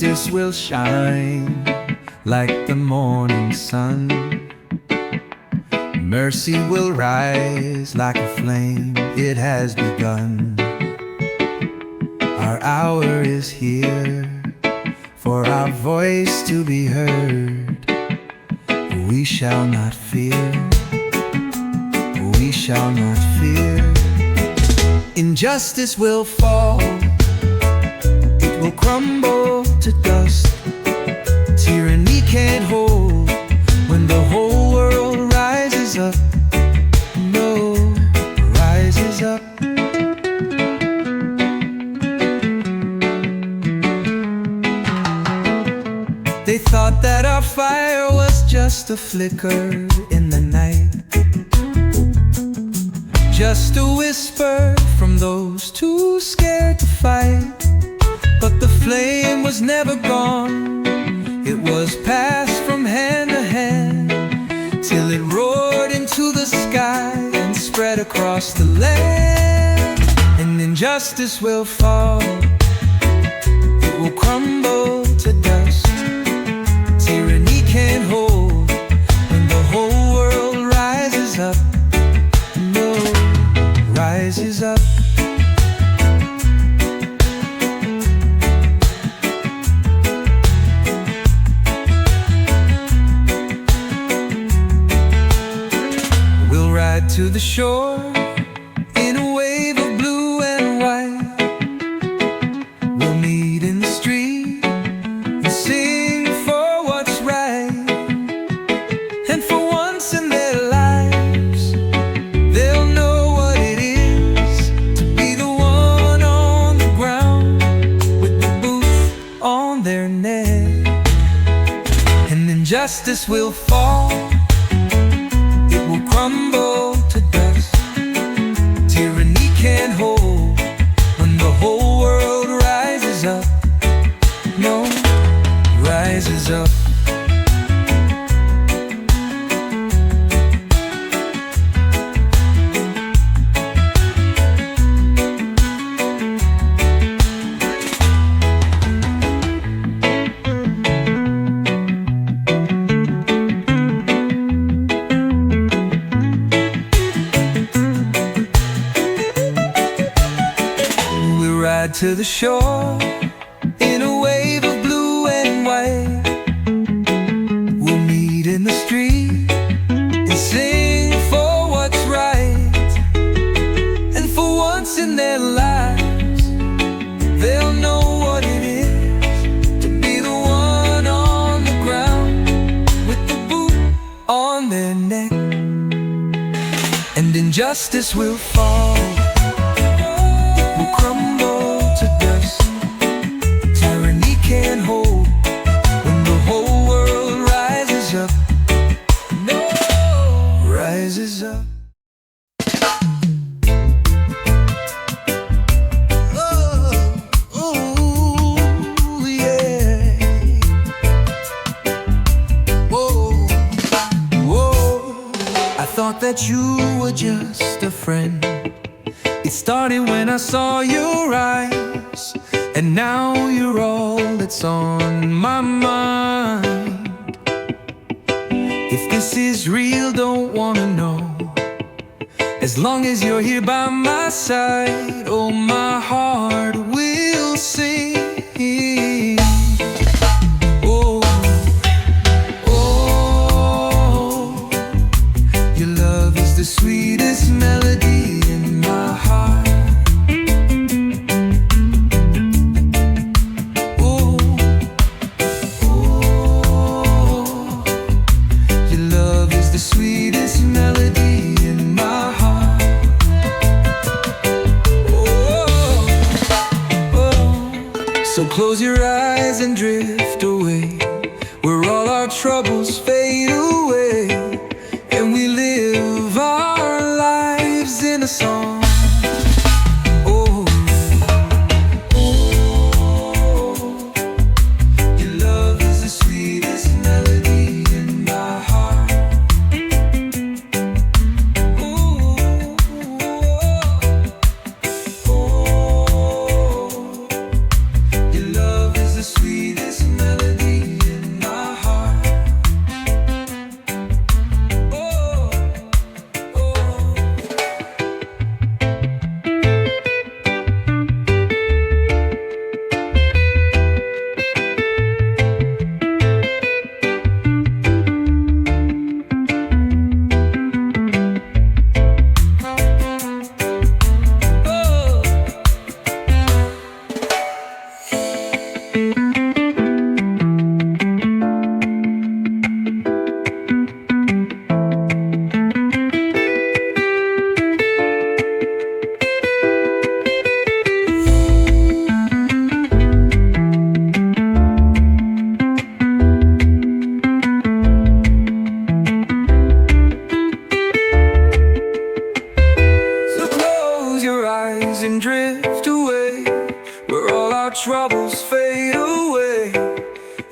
justice will shine like the morning sun. Mercy will rise like a flame, it has begun. Our hour is here for our voice to be heard. We shall not fear, we shall not fear. Injustice will fall, it will crumble to dust. Tyranny can't hold when the whole world rises up. No, rises up. They thought that our fire was just a flicker in the night, just a whisper from those too scared to fight. But the flame was never gone, it was passed from hand to hand, till it roared into the sky and spread across the land. And injustice will fall, it will crumble to dust. Tyranny can't hold when the whole world rises up. No, rises up. We'll ride to the shore in a wave of blue and white. We'll meet in the street and sing for what's right. And for once in their lives, they'll know what it is to be the one on the ground with the booth on their neck. And injustice will fall, it will crumble to dust. Tyranny can't hold when the whole world rises up. No, rises up. We'll ride to the shore in a wave of blue and white. We'll meet in the street and sing for what's right. And for once in their lives, they'll know what it is to be the one on the ground with the boot on their neck. And injustice will fall, it will crumble to dust. Tyranny can't hold when the whole world rises up. No, rises up. Oh, yeah. Whoa, whoa. I thought that you were just a friend. It started when I saw your eyes, and now you're all that's on my mind. If this is real, don't wanna know. As long as you're here by my side, oh, my heart will sing. Oh, oh, your love is the sweetest melody in my heart. Oh, oh, your love is the sweetest melody in my heart. Oh, oh. So close your eyes and drift away, where all our troubles fade away, and we live our lives in a song. Oh, oh, your love is the sweetest melody in my heart. Oh, oh, your love is the sweetest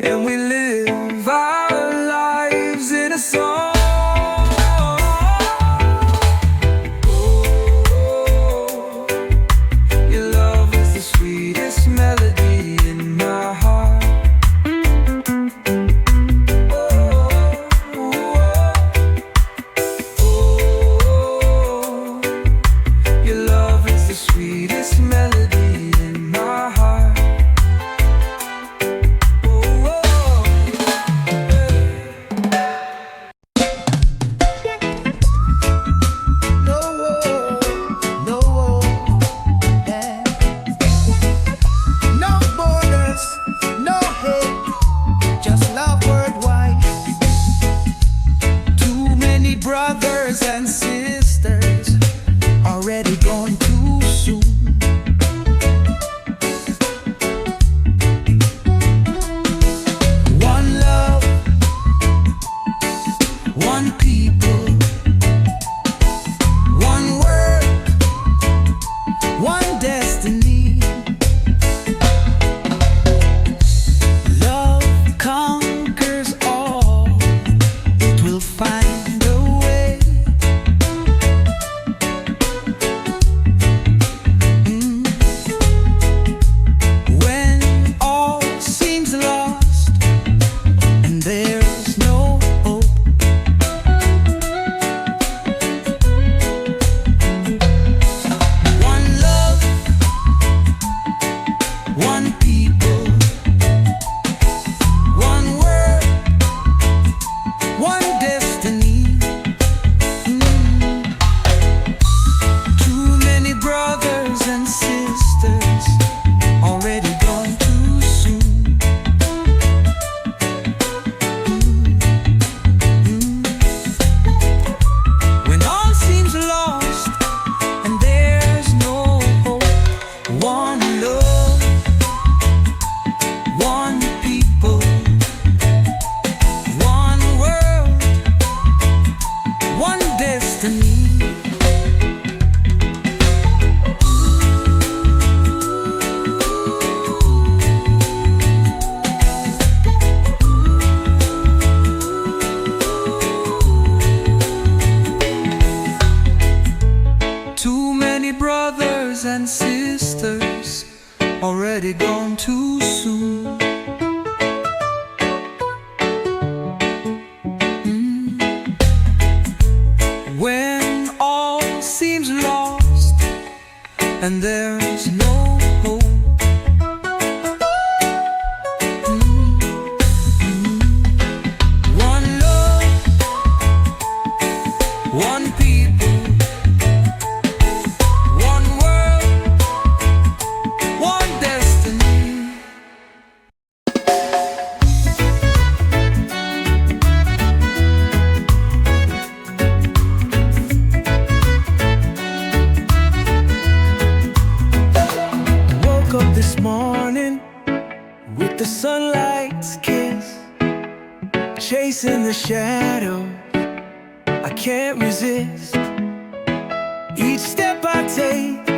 and we live our lives in a song. Oh, your love is the sweetest melody in my heart. Oh, your love is the sweetest melody in my heart. Brothers and sisters already going too soon. One love, one people, one word, one destiny. Love conquers all, it will find one people, one word, one destiny. Too many brothers and sisters already gone too soon. When all seems lost and there's no hope, one love, one people, one world, one destiny. Too many brothers and sisters already gone too soon. When all seems lost and there's no hope, one love, one people, one world, one destiny. Woke up this morning with the sunlight's kiss, chasing the shadow, I can't resist. Each step I take,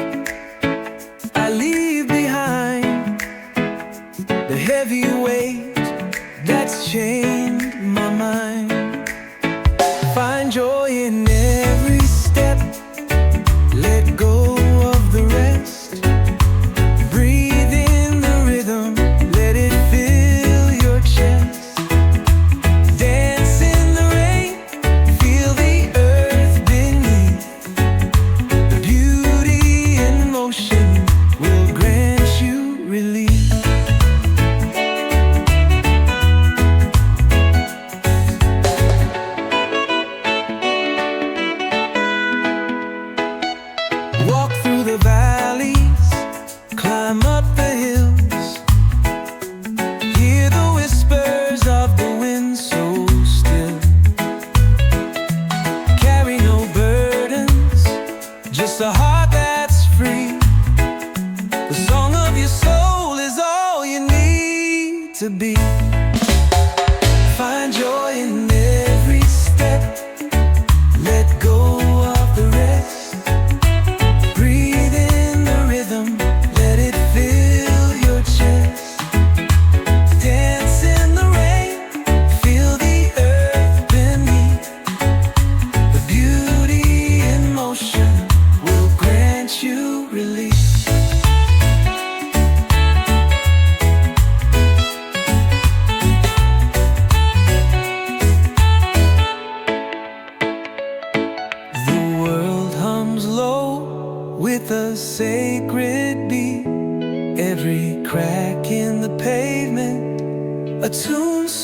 I leave behind the heavy weight that's chained my mind. Find joy in every step, let go of the rest. Breathe in the rhythm, let it fill your chest. Dance in the rain, feel the earth beneath. The beauty in motion will grant you relief.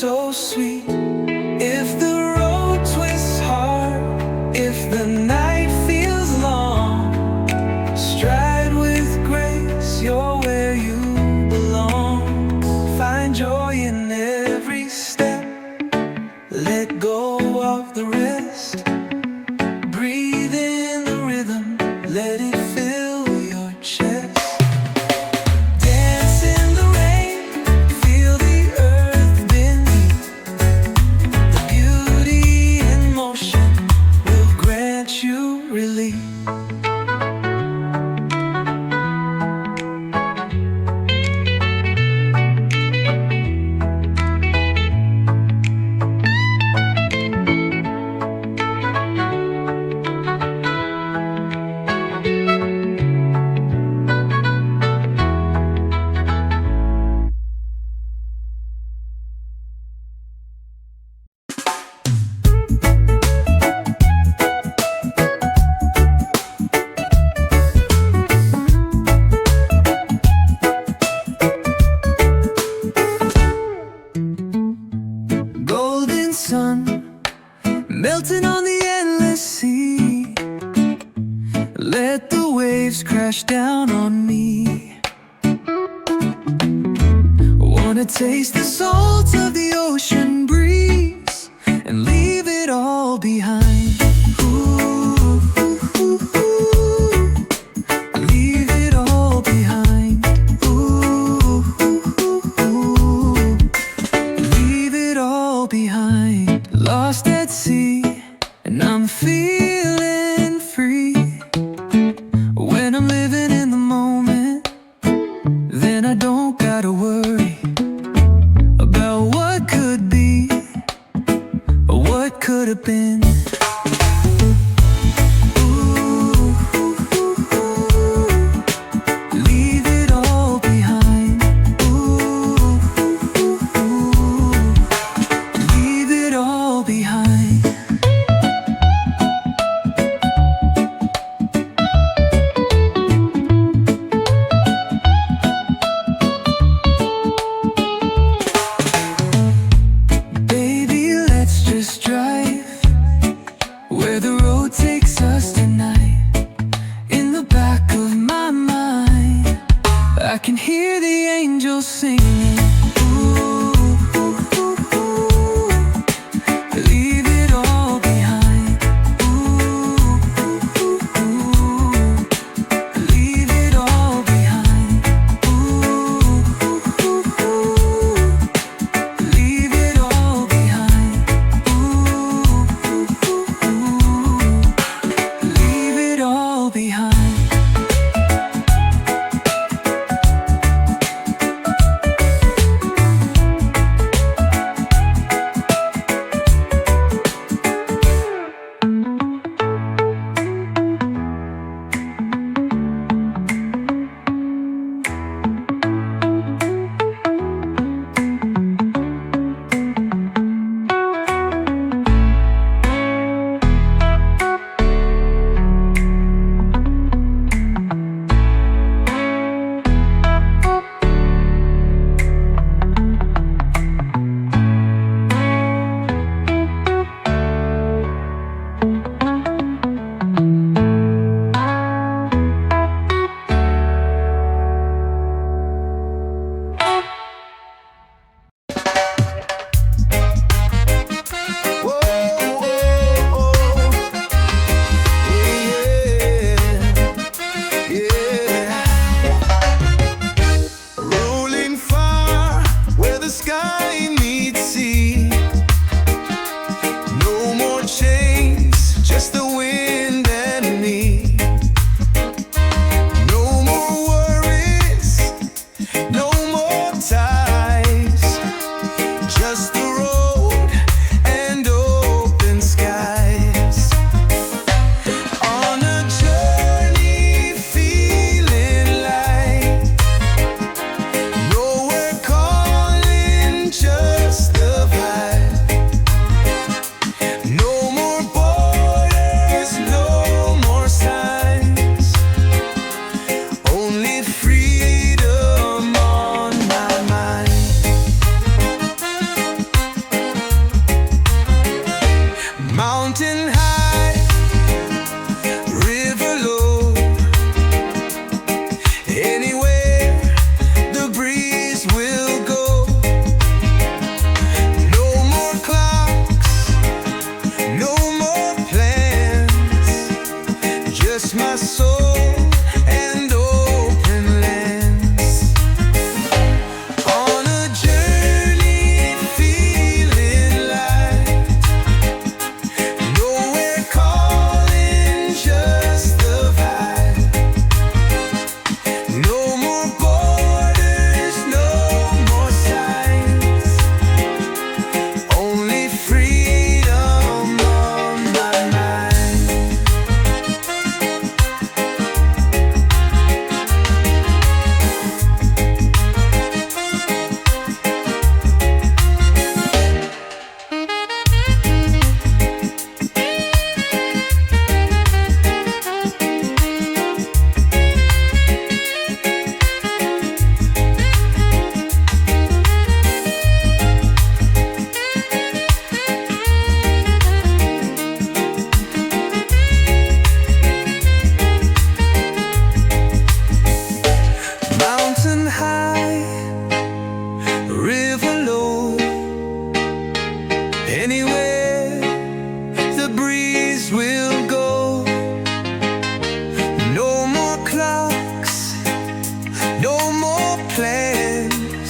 so sweet. If the road twists hard, if the night feels long, stride with grace, you're where you belong. Find joy in every step, let go of the rest. Breathe in the rhythm, let it fill your chest. Dance in the rain, feel the earth beneath. The beauty in motion will grant you relief. Golden sun melting on the endless sea. Let the waves crash down on me. Wanna taste the salt of the ocean breeze and leave it all behind. Ooh, ooh, ooh, ooh. Leave it all behind. Ooh, ooh, ooh, ooh. Leave it all behind. Lost at sea, and I'm feeling free. When I'm living in the moment, then I don't gotta worry about what could be or what could have been. Ooh, ooh, ooh, ooh. Leave it all behind. Ooh, ooh, ooh, ooh. Leave it all behind. Baby, let's just drive where the road takes us tonight. In the back of my mind, I can hear the angels singing. Ooh, ooh, ooh, ooh. Leave it all behind. Ooh, ooh, ooh, ooh. Leave it all behind. Ooh, ooh, ooh, ooh. Leave it all behind. Ooh, ooh, ooh, ooh. Leave it all behind. Rolling far where the sky meets sea. No more chains, just the wind and me. No more worries, no more ties. Just the road and open skies. On a journey feeling light. Nowhere calling, just the vibe. No more borders, no more signs. Only freedom on my mind. just my soul and open lens. On a journey feeling light, nowhere calling, just the vibe. No more borders, no more signs, only freedom on my mind. Mountain high, river low, anywhere the breeze will go. No more clocks, no more plans,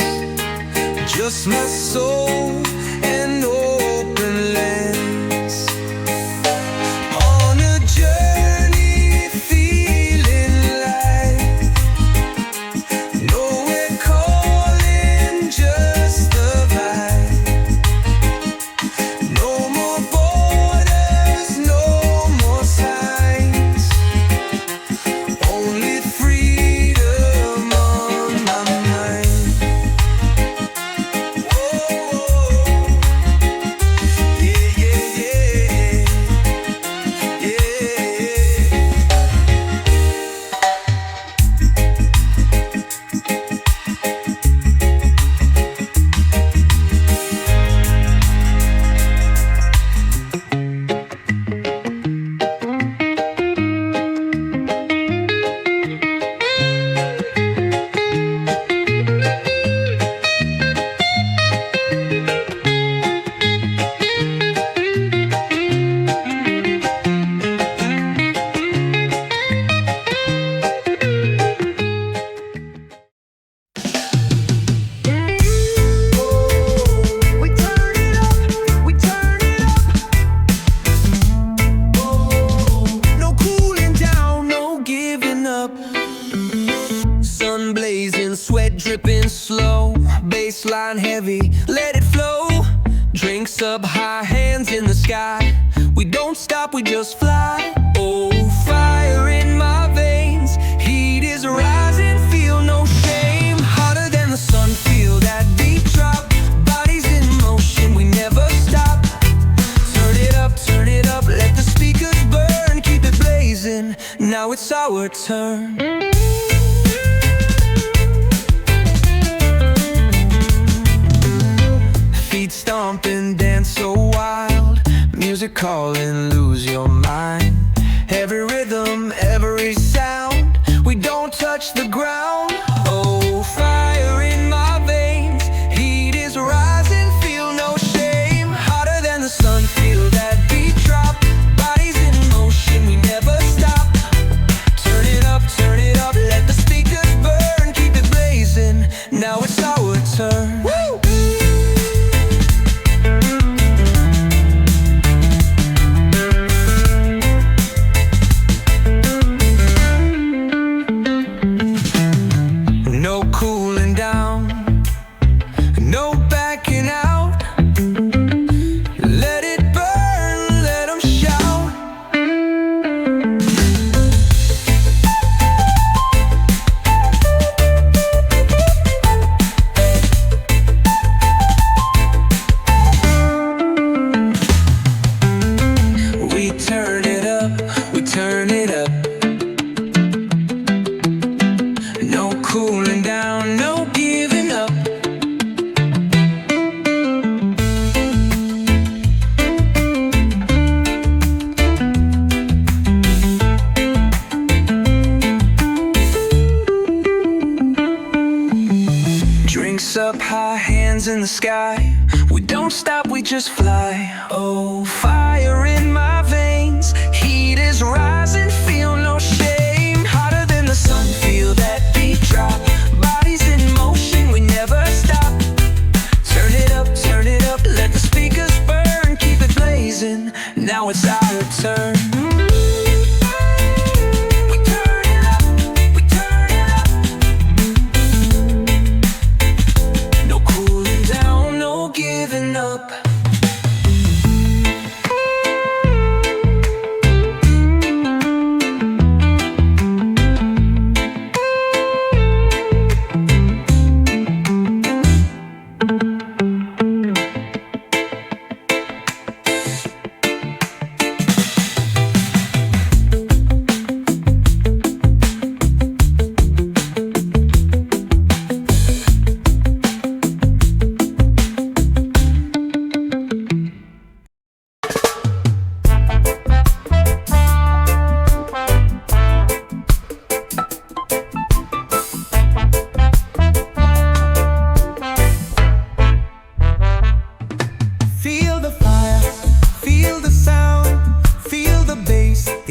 just my soul and open lens. On a journey feeling light, nowhere calling, just the vibe. No more borders, no more signs, only freedom on my mind. Whoa, yeah, yeah, yeah, yeah. We turn it up, we turn it up. No cooling down, no giving up. Sun blazing, sweat dripping slow. Baseline heavy, let it flow. Drinks up high, hands in the sky. We don't stop, we just fly. Oh, fire in my veins, heat is rising, feel no shame. Hotter than the sun, feel that beat drop. Bodies in motion, we never stop. Turn it up, let the speakers burn. Keep it blazing, now it's our turn. Feet stomping, dance so wild. Music calling, lose your mind. Every rhythm, every sound, we don't touch the ground. Oh, fire in my veins, heat is rising, feel no shame. Hotter than the sun, feel that beat drop. Bodies in motion, we never stop. Turn it up, let the speakers burn. Keep it blazing, now it's our turn. Woo! No cooling down, no backing out. Let it burn, let them shout. We turn it up, we turn it up. No cooling down, no giving up. Drinks up high, hands in the sky. We don't stop, we just fly. Oh, fire in my veins, heat is rising, feel no shame.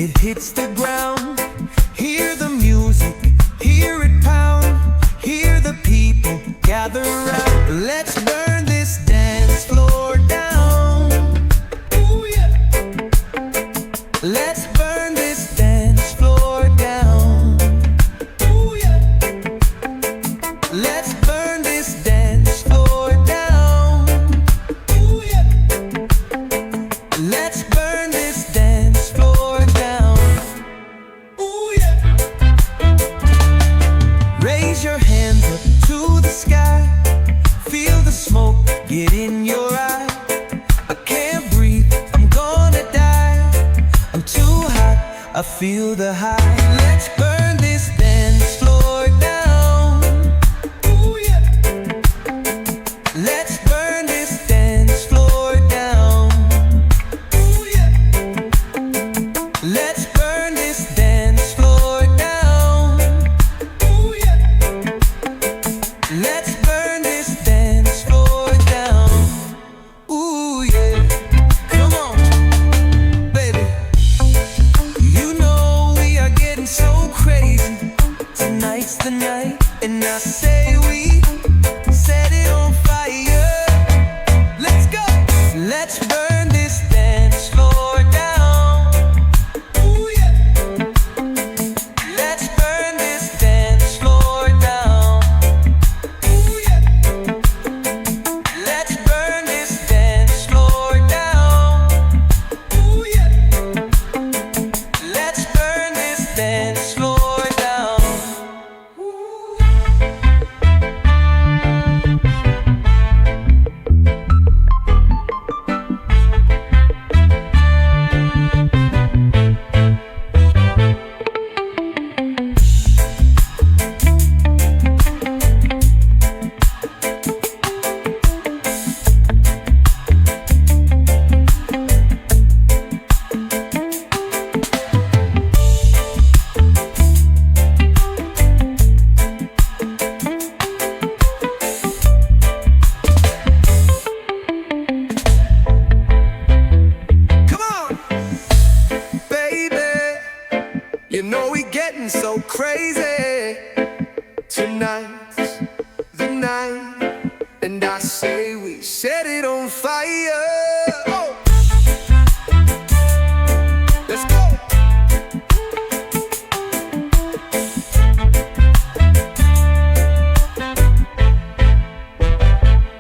It hits the ground. Hear the music, hear it pound. Hear the people gather round. Let's burn this dance floor down. Ooh, yeah. Let's burn this dance floor down. Ooh, yeah. Let's burn this dance floor down. Ooh, yeah. Let's burn this dance floor down. Ooh, yeah. Raise your hands up to the sky. Feel the smoke get in your eye. I can't breathe, I'm gonna die. I'm too hot, I feel the high. Let's burn this dance floor down. Ooh, yeah. Let's burn this dance floor down. Ooh, yeah. Let's burn this dance floor down. Ooh, yeah. Let's burn this dance floor down. Ooh, yeah. Come on, baby. You know we are getting so crazy. Tonight's the night, and I say we set it on fire. Let's go. Let's burn this dance floor down. Ooh, yeah. Let's burn this dance floor down. Ooh, yeah. Let's burn this dance floor down. Ooh, yeah. Let's burn this dance floor down. Come on, baby. You know we getting so crazy. Tonight's the night, and I say we set it on fire. Oh. Let's go.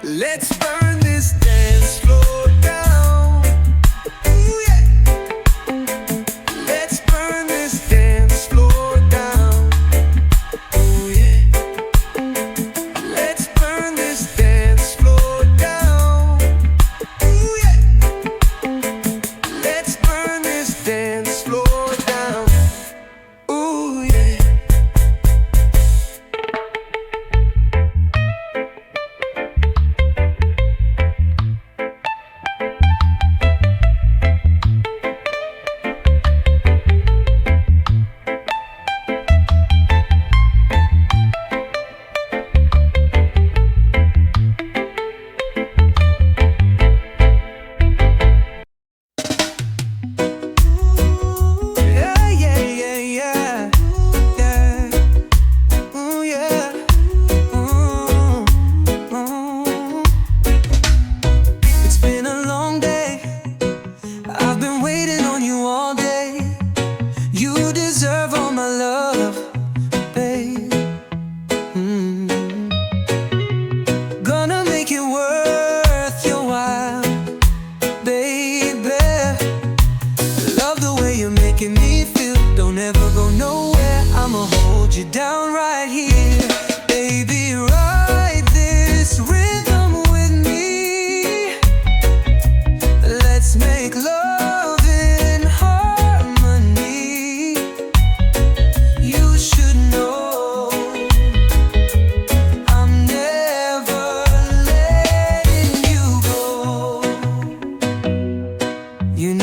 Let's burn this dance floor down. Ooh, yeah. Let's burn this dance floor down.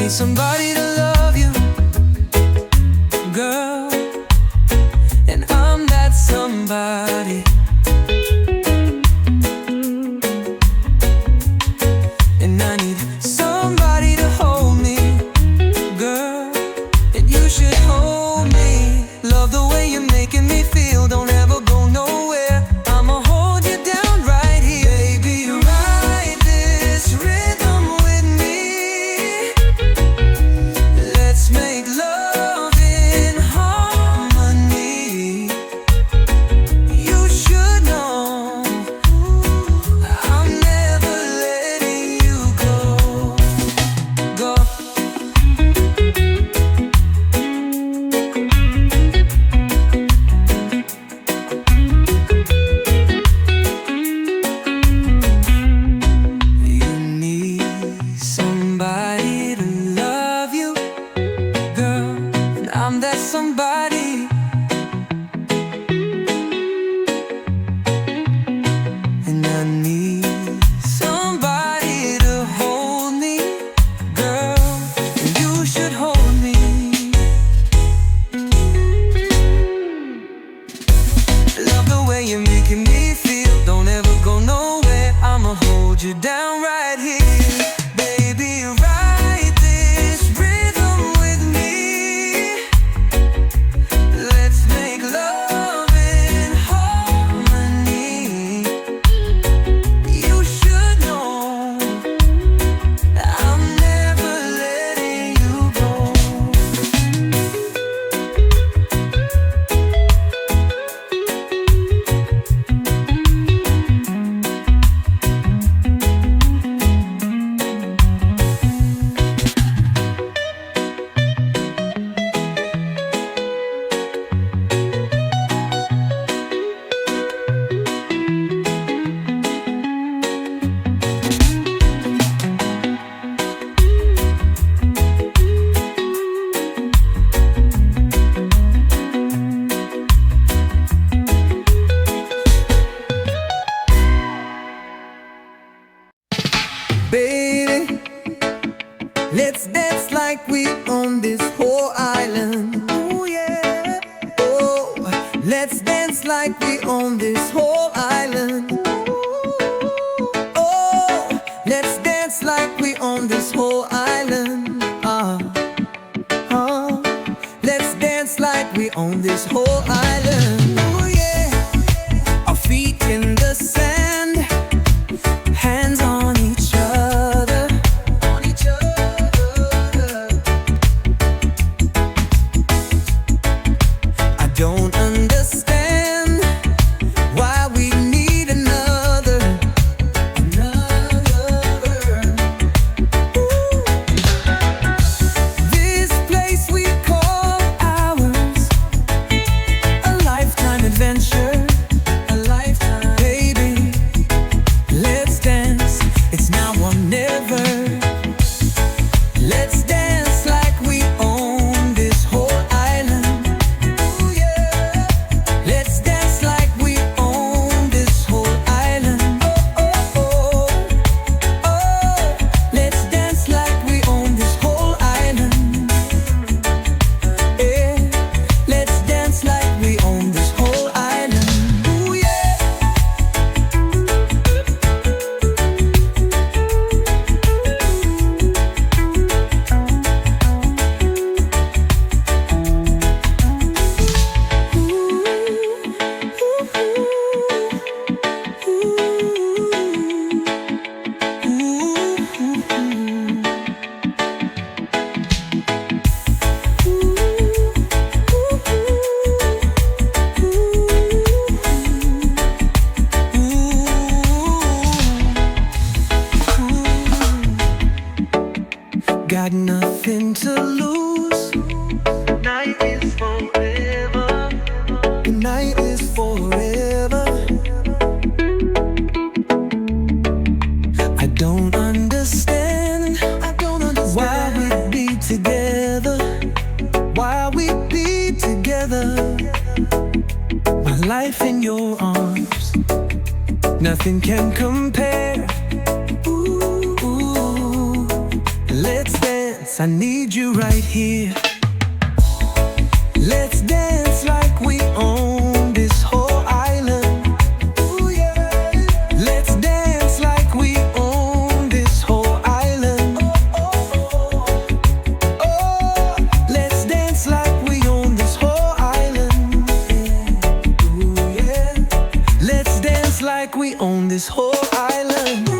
need somebody to love you, girl, and I'm that somebody. And I need somebody to hold me, girl, and you should hold me. Love the way you're making me feel, don't ever go nowhere. I'ma hold you down right here. Baby, ride this rhythm with me. Let's make love in harmony. You should know I'm never letting you go. You need somebody to love you, girl, and I'm that somebody. And I need somebody to hold me, girl, and you should hold me. Love the way you're making me feel, don't ever go nowhere. I'ma hold you down right here. Baby, ride this rhythm with me. Let's make love in harmony. You should know I'm never letting you go. Baby, let's dance like we own this whole island. Oh yeah. Oh, let's dance like we own this whole island. Oh, let's dance like we own this whole island. Let's dance like we own this whole island. Oh yeah. Our feet in the sand, hands on each other. I don't understand why we need another. This place we call ours, a lifetime adventure. A lifetime, baby. Let's dance, it's now or never. Let's dance like we own this whole island. Ooh, yeah. Let's dance like we own this whole island. Oh, oh, oh. Oh, let's dance like we own this whole island. Yeah. Let's dance like we own this whole island. Ooh, yeah. Got nothing to lose. Night is forever. The night is forever. I don't understand. Why we be together. Why we be together. My life in your arms, nothing can compare. Ooh, ooh. Let's dance dance, I need you right here. Let's dance like we own this whole island. Ooh, yeah. Let's dance like we own this whole island. Oh, oh, oh. Oh, let's dance like we own this whole island. Yeah. Ooh, yeah. Let's dance like we own this whole island.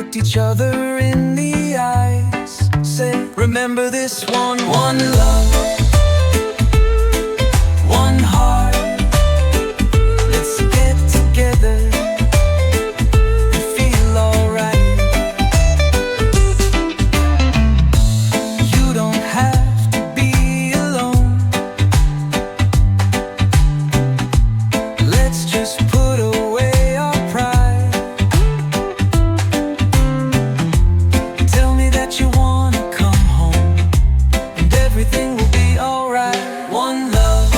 looked each other in the eyes, said, remember this one love, one heart. Let's get together and feel alright. You don't have to be alone. Let's just put away our pride. Tell me that you wanna come home, and everything will be alright. One love,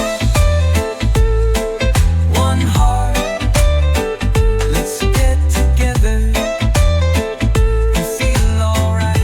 one heart. Let's get together and feel alright.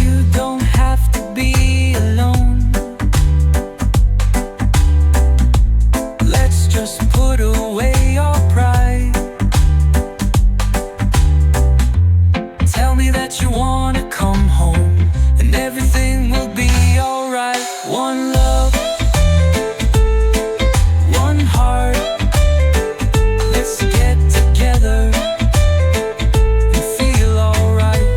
You don't have to be alone. Let's just put away our pride. Tell me that you wanna come home, and everything will be alright. One love, one heart. Let's get together and feel alright.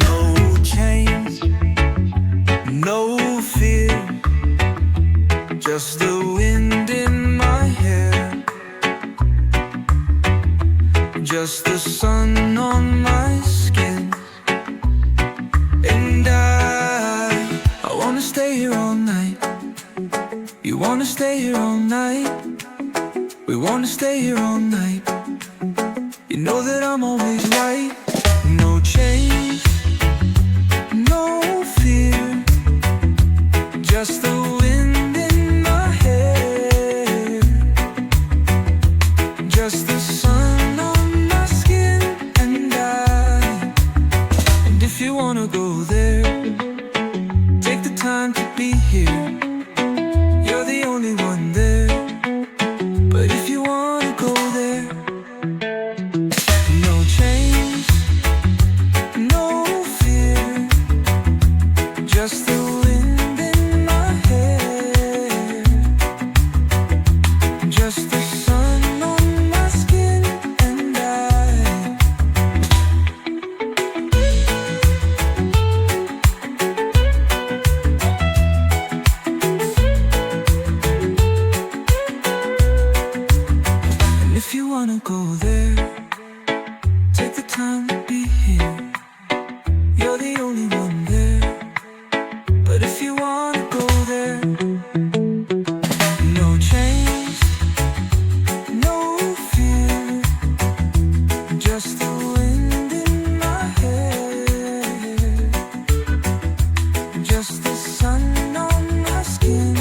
No chains, no fear, just the wind in my hair, just the sun on my skin. And I wanna stay here all night. You wanna stay here all night. We wanna stay here all night. You know that I'm always right. No change, no fear, just the wind in my hair, just the sun on my skin. And if you wanna go there, take the time to be here. You're the only one there. But if you wanna go there, no change, no fear, just the wind in my hair, just the sun on my skin. And if you wanna go there, take the time to be here. You're the only one there. But if you wanna go there, no change, no fear, just the wind in my hair, just the sun on my skin.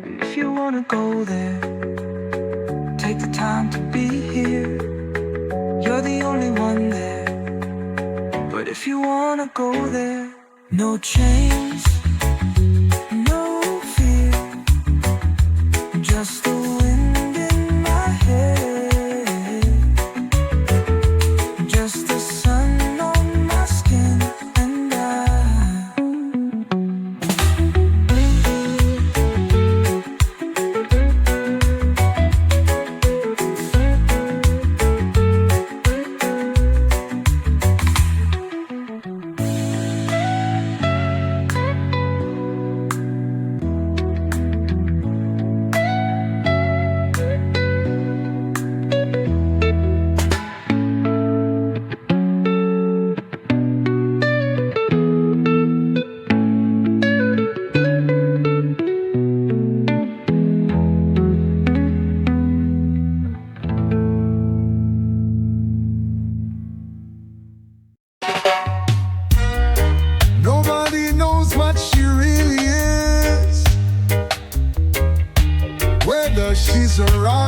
And if you wanna go there, take the time to be here. You're the only one there. But if you wanna go there, no chains,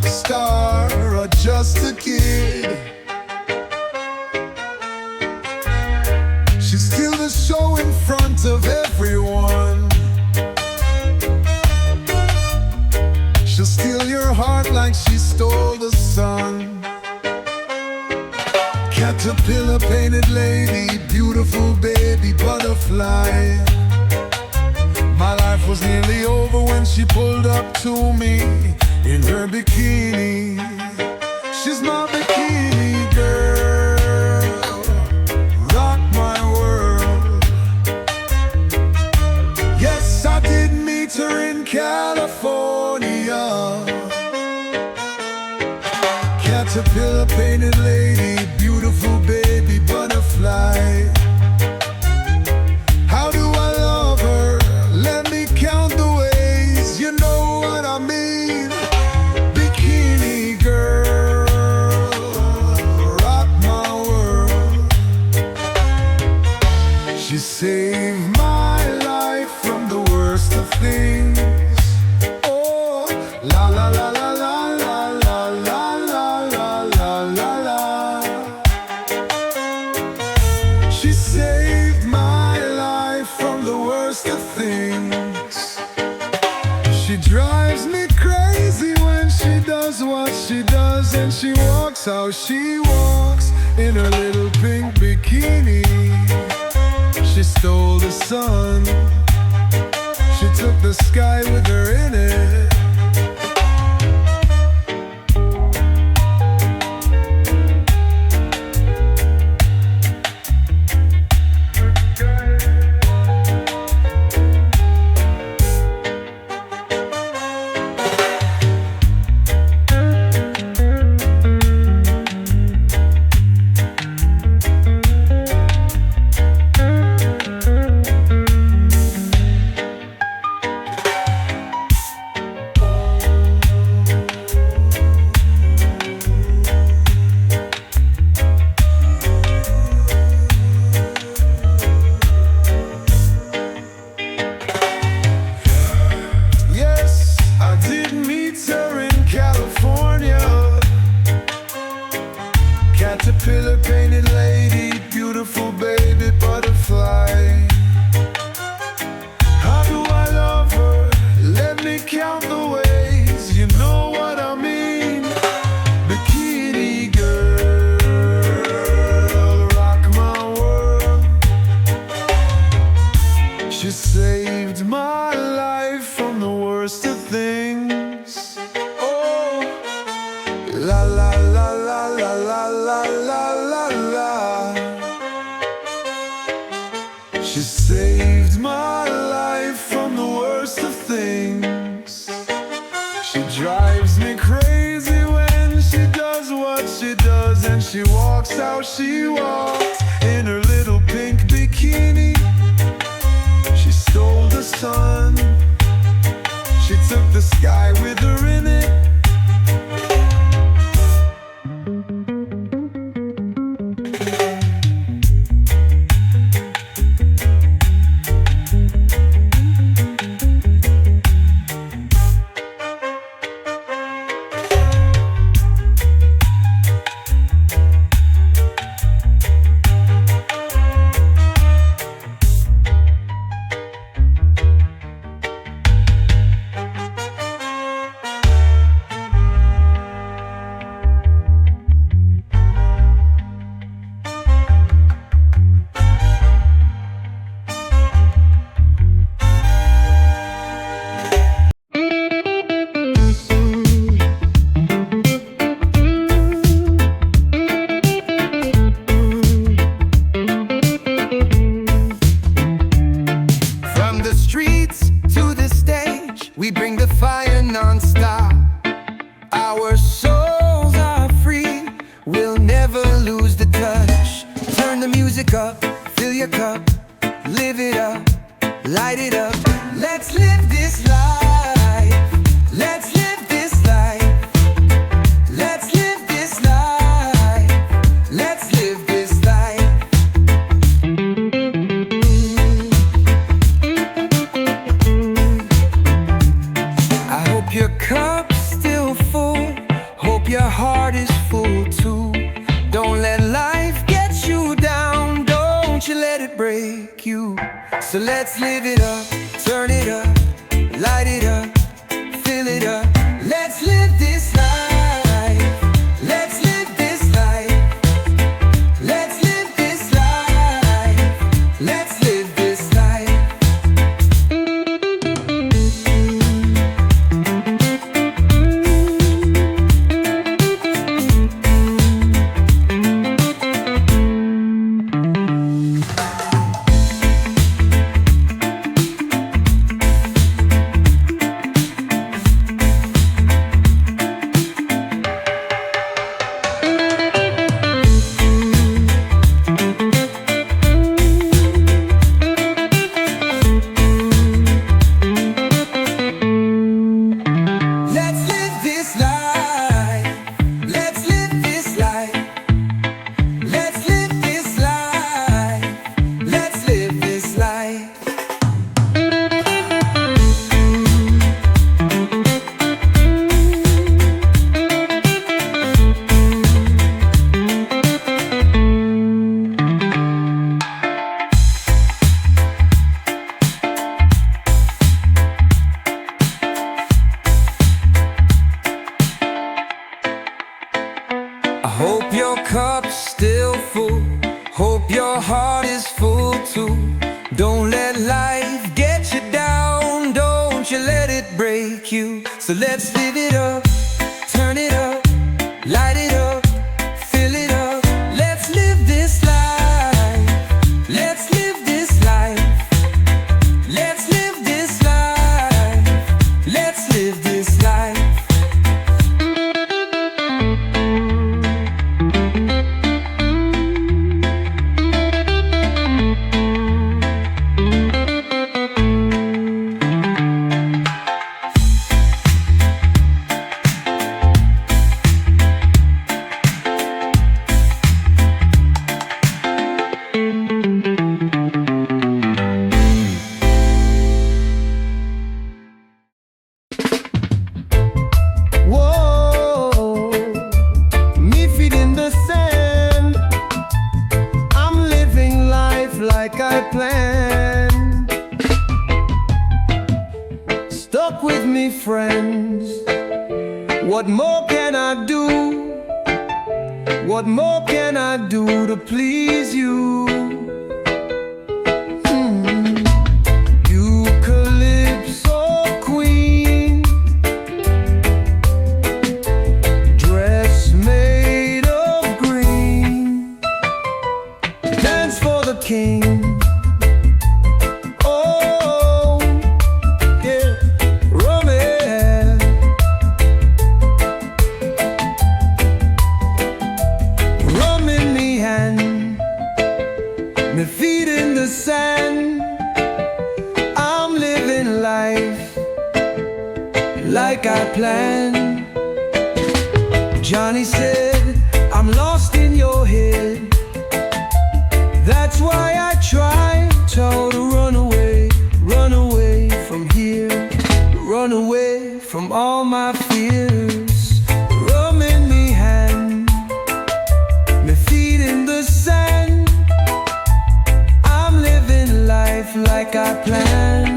star or just a kid. She's still the show in front of everyone. She'll steal your heart like she stole the sun. Caterpillar painted lady, beautiful baby butterfly. My life was nearly over when she pulled up to me in her bikini. She's my bikini girl, rock my world. Yes, I did meet her in California. Caterpillar painted lady, beautiful baby butterfly. How do I love her? Let me count the ways, you know what I mean. Bikini girl, rock my world. She saved my life from the worst of things. Oh, la la la la la la la la la la la la. She saved my life from the worst of things. She drives me crazy when she does what she does, and she walks how she walks in her little pink bikini. She stole the sun. She took the sky with her in it. Caterpillar painted lady, beautiful baby butterfly. How do I love her? Let me count the ways, you know what I mean. Bikini girl, rock my world. She saved my life from the worst of things. Oh, la la la la la la la la la la. She saved my life from the worst of things. She drives me crazy when she does what she does, and she walks how she walks in her little pink bikini. She stole the sun. She took the sky with her in it. We bring the fire non-stop. Our souls are free. We'll never lose the touch. Turn the music up, fill your cup, live it up, light it up. Let's live this life. Let's live this life. Let's live this life. Let's live this life. I hope your cup's still full Turn it up, light it up, fill it up. Let's live this life. Let's live this life. Let's live this life. Let's live this life. I hope your cup's still full. Hope your heart is full too. Don't let life get you down. Don't you let it break you. So let's live it up, turn it up, light it up, fill it up. Let's live this life. Let's live this life. Let's live this life. Let's live this life. Like I planned. Stuck with me, friends. What more can I do? What more can I do to please you? You calypso queen, dress made of green, dance for the king. My feet in the sand, I'm living life like I planned. Johnny said, I'm lost in your head. That's why I try to run away from here, run away from all my fears. Rum in me hand, my feet in the sand, life like I planned.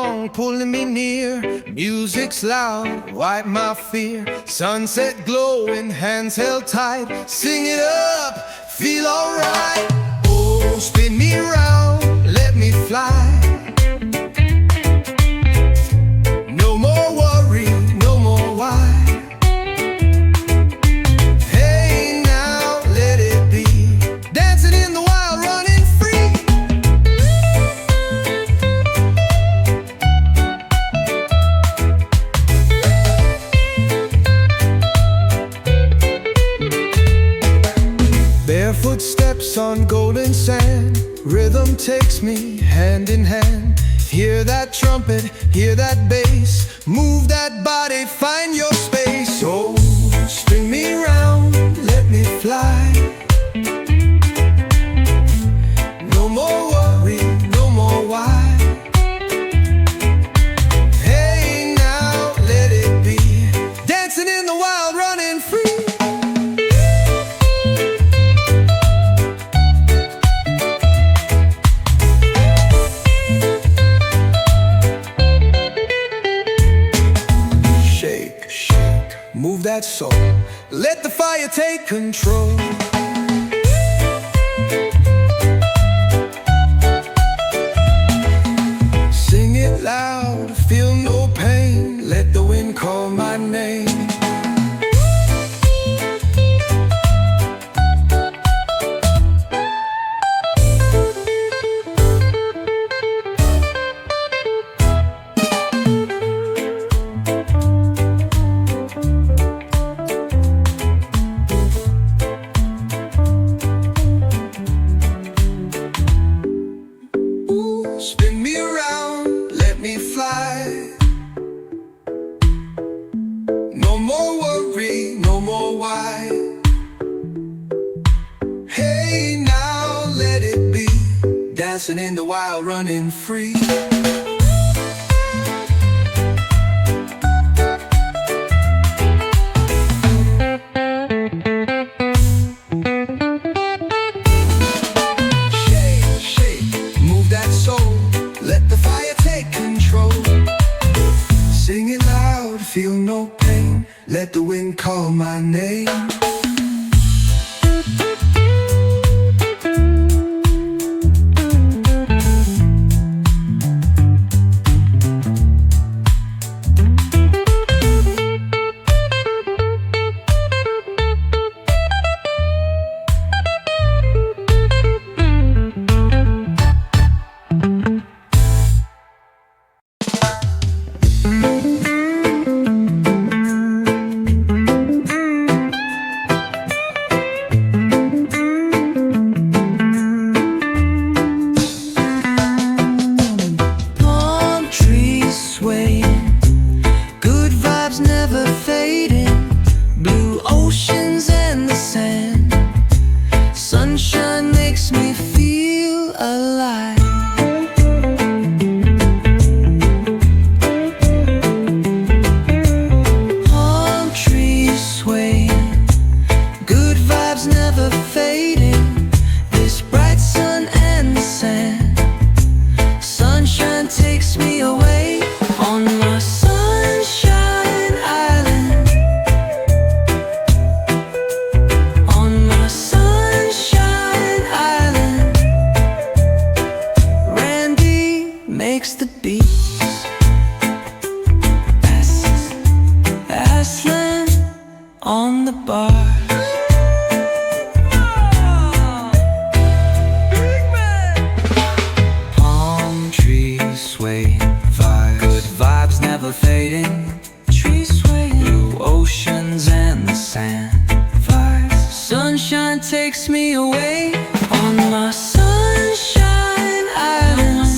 song pulling me near. Music's loud, wipe my fear. Sunset glowing, hands held tight. Sing it up, feel alright. Oh, spin me around, let me fly. No more worry, no more why. Hey now, let it be. Dancing in the wild, running free. Barefoot steps on golden sand. Rhythm takes me hand in hand. Hear that trumpet, hear that bass. Move that body, find your space. Oh, spin me round, let me fly. No more worry, no more why. Hey now, let it be. Dancing in the wild, running free. Move that soul, let the fire take control. Sing it loud, feel no pain. Let the wind call my name. Spin me around, let me fly. No more worry, no more why. Hey now, let it be. Dancing in the wild, running free. Sing it loud, feel no pain. Let the wind call my name. Takes me away on my sunshine island.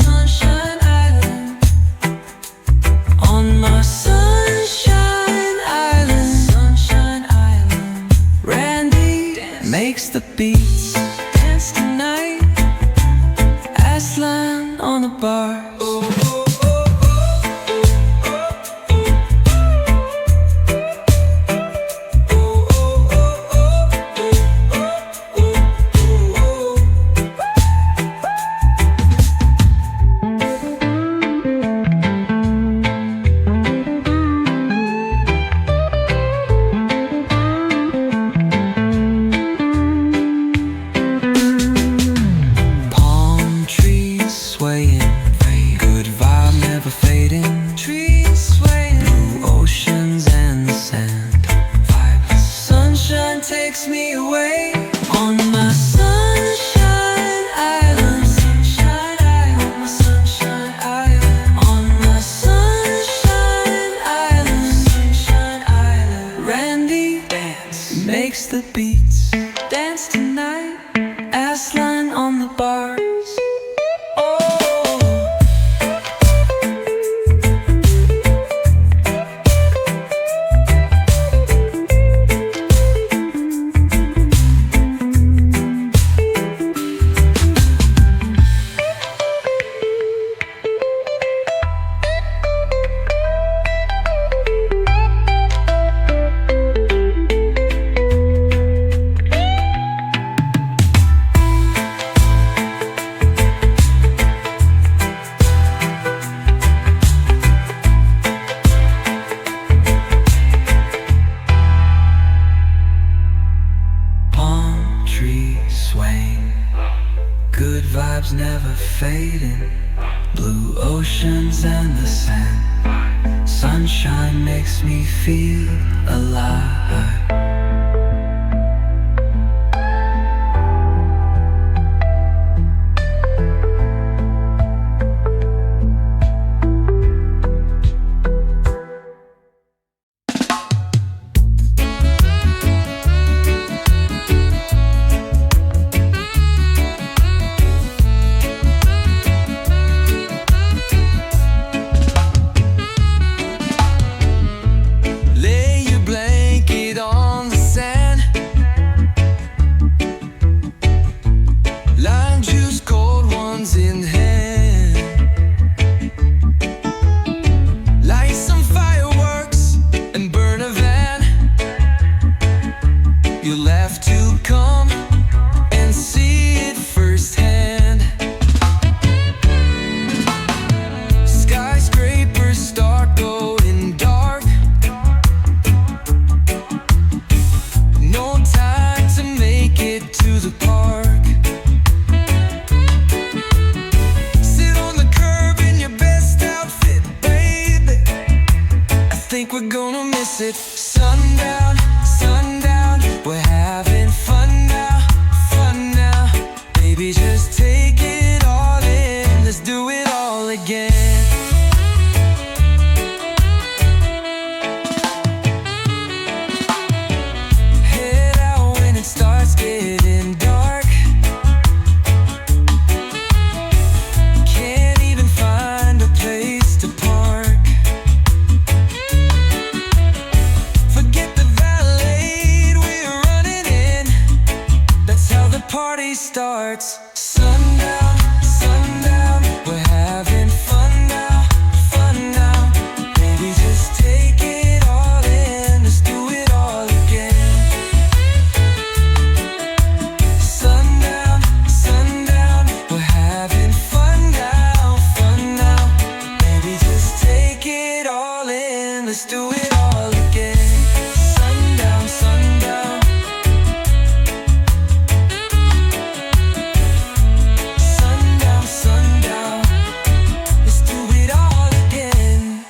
On my sunshine island. Randy makes the beats. Dance tonight. Aslan on the bar. trees sway, blue oceans and the sand. Sunshine takes me away on my sunshine island. Sunshine island, my sunshine island. On my sunshine island. Sunshine island. Randy dance makes the beats. Dance tonight, Aslan on the bars. Good vibes never fading, blue oceans and the sand. Sunshine makes me feel alive. You'll have to come and see it firsthand. Skyscrapers start going dark. No time to make it to the park. Sit on the curb in your best outfit, baby. I think we're gonna miss it. Sundown, sundown, we're having fun now, fun now. Baby, just take it all in, let's do it all again. Head out when it starts getting dark. Can't even find a place to park. Forget the valet, we're running in. That's how the party starts. Sundown, sundown, we're having fun now, fun now. Baby, just take it all in, let's do it all again. Sundown, sundown, we're having fun now, fun now. Baby, just take it all in, let's do it all again. Sundown, sundown. Sundown, sundown, let's do it all again.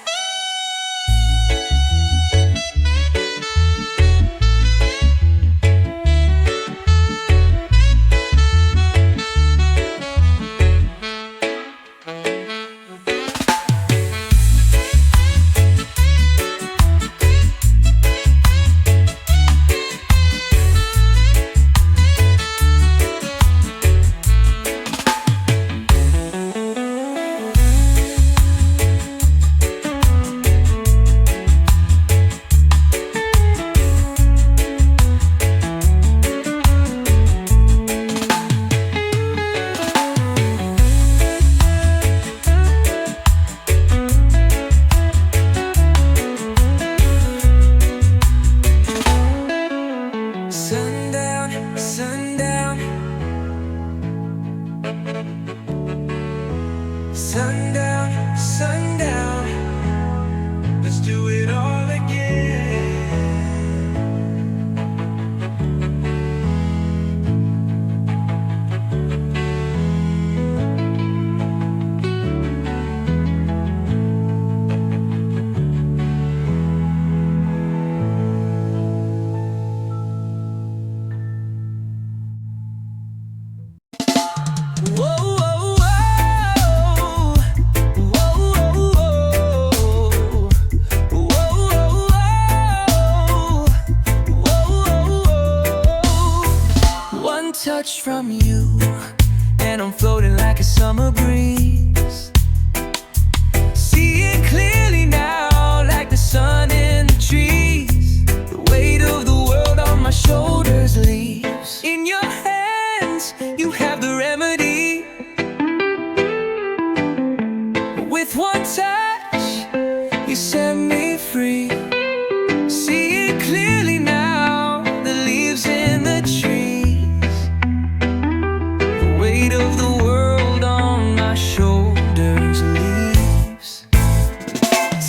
touch from you, and I'm floating like a summer breeze. Seeing clearly now, like the sun in the trees. The weight of the world on my shoulders leaves. In your hands, you have the remedy. With one touch, you set me free. Seeing clearly now, the leaves in the trees. The weight of the world on my shoulders leaves.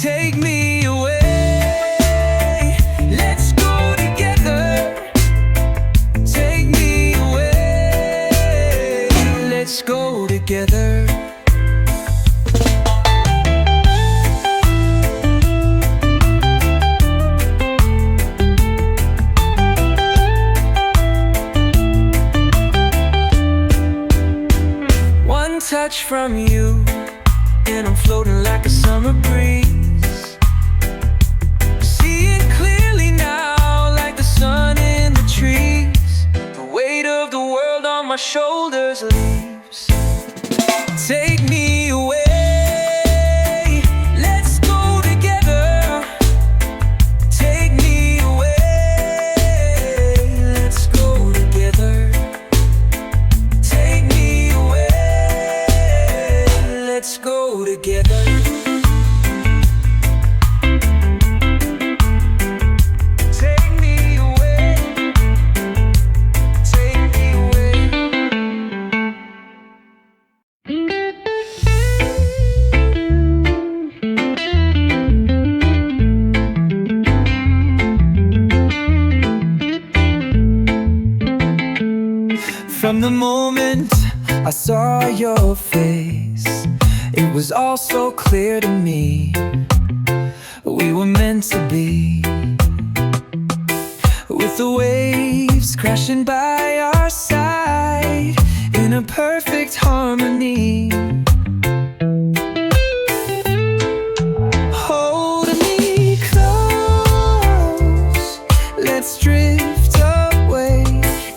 Take me away, let's go together. Take me away, let's go together. Touch from you, and I'm floating like a summer breeze. Seeing clearly now, like the sun in the trees. The weight of the world on my shoulders leaves. Take me away, let's go together. Take me away, let's go together. Take me away, let's go together. Take me away, take me away. From the moment I saw your face, it was all so clear to me. We were meant to be. With the waves crashing by our side in a perfect harmony. Hold me close, let's drift away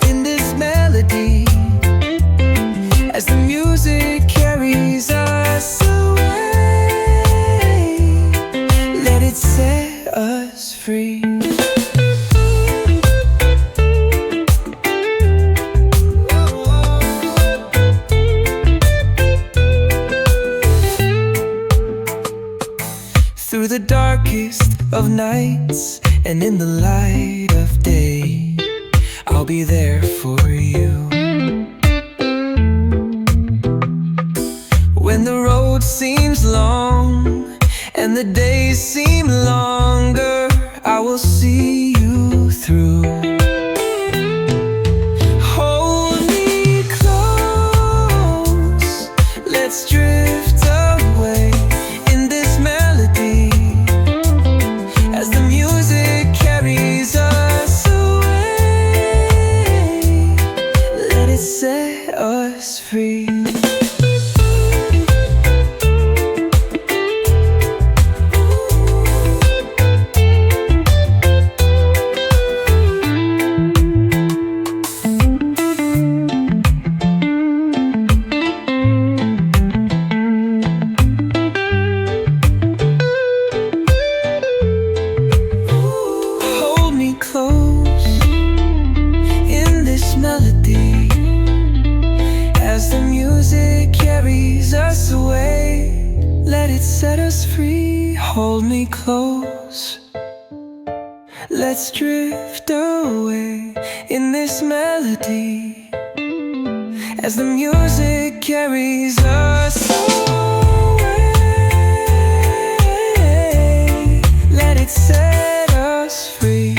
in this melody. As the music carries us away, let it set us free. Through the darkest of nights and in the light of day, I'll be there for you. When the road seems long and the days seem longer, I will see you through. Hold me close, let's drift away in this melody. As the music carries us away, let it set us free. Set us free, hold me close. Let's drift away in this melody. As the music carries us away, let it set us free.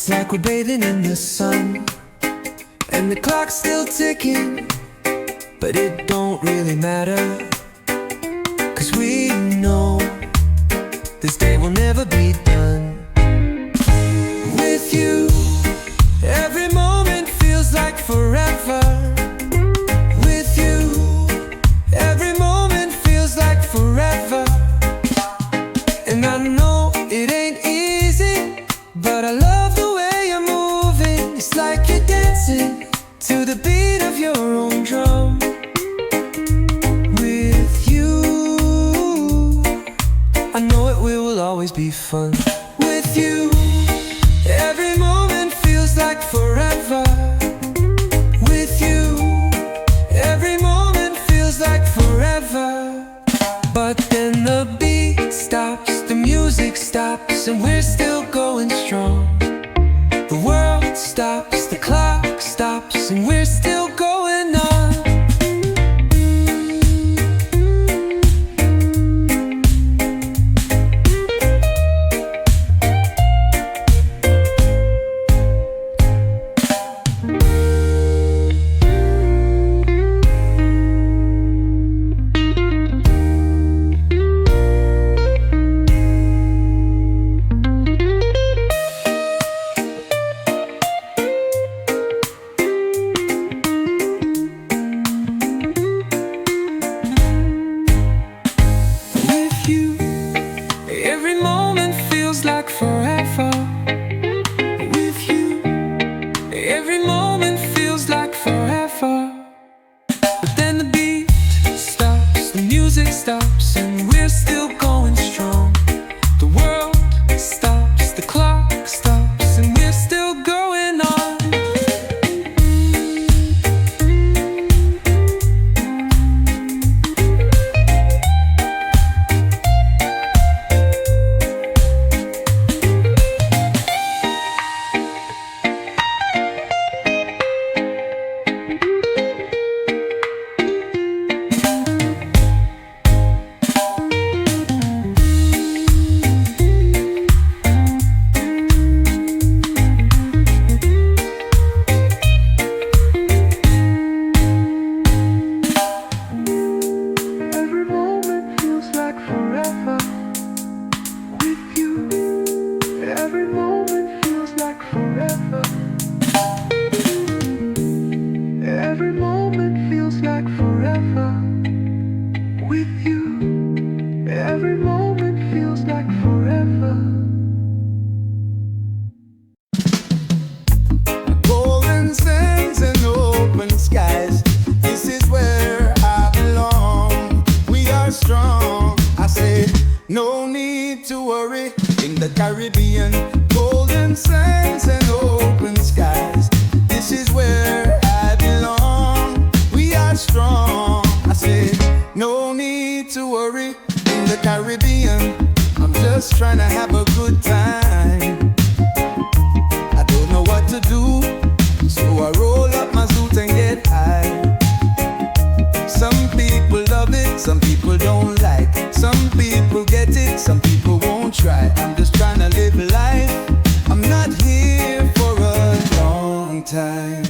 It's like we're bathing in the sun, and the clock's still ticking, but it don't really matter, 'cause we know this day will never be done. With you, every moment feels like forever. With you, every moment feels like forever. And I know it ain't easy, but I love the way you're moving. It's like you're dancing to the beat of your own drum. With you, I know it will always be fun. With you, every moment feels like forever. With you, every moment feels like forever. But then the beat stops, the music stops, and we're still going strong. The world stops, the clock stops, and we're still going on. Every moment feels like forever. With you, every moment feels like forever. But then the beat stops, the music stops, and we're still going strong. The world stops, the clock stops, and we're still going on. No need to worry. In the Caribbean, golden sands and open skies. This is where I belong. We are strong. I said, no need to worry. In the Caribbean, I'm just trying to have a good time. I don't know what to do, so I roll up my suit and get high. Some people love it, some people don't like. Some people get it, some people won't try. I'm just trying to live life. I'm not here for a long time.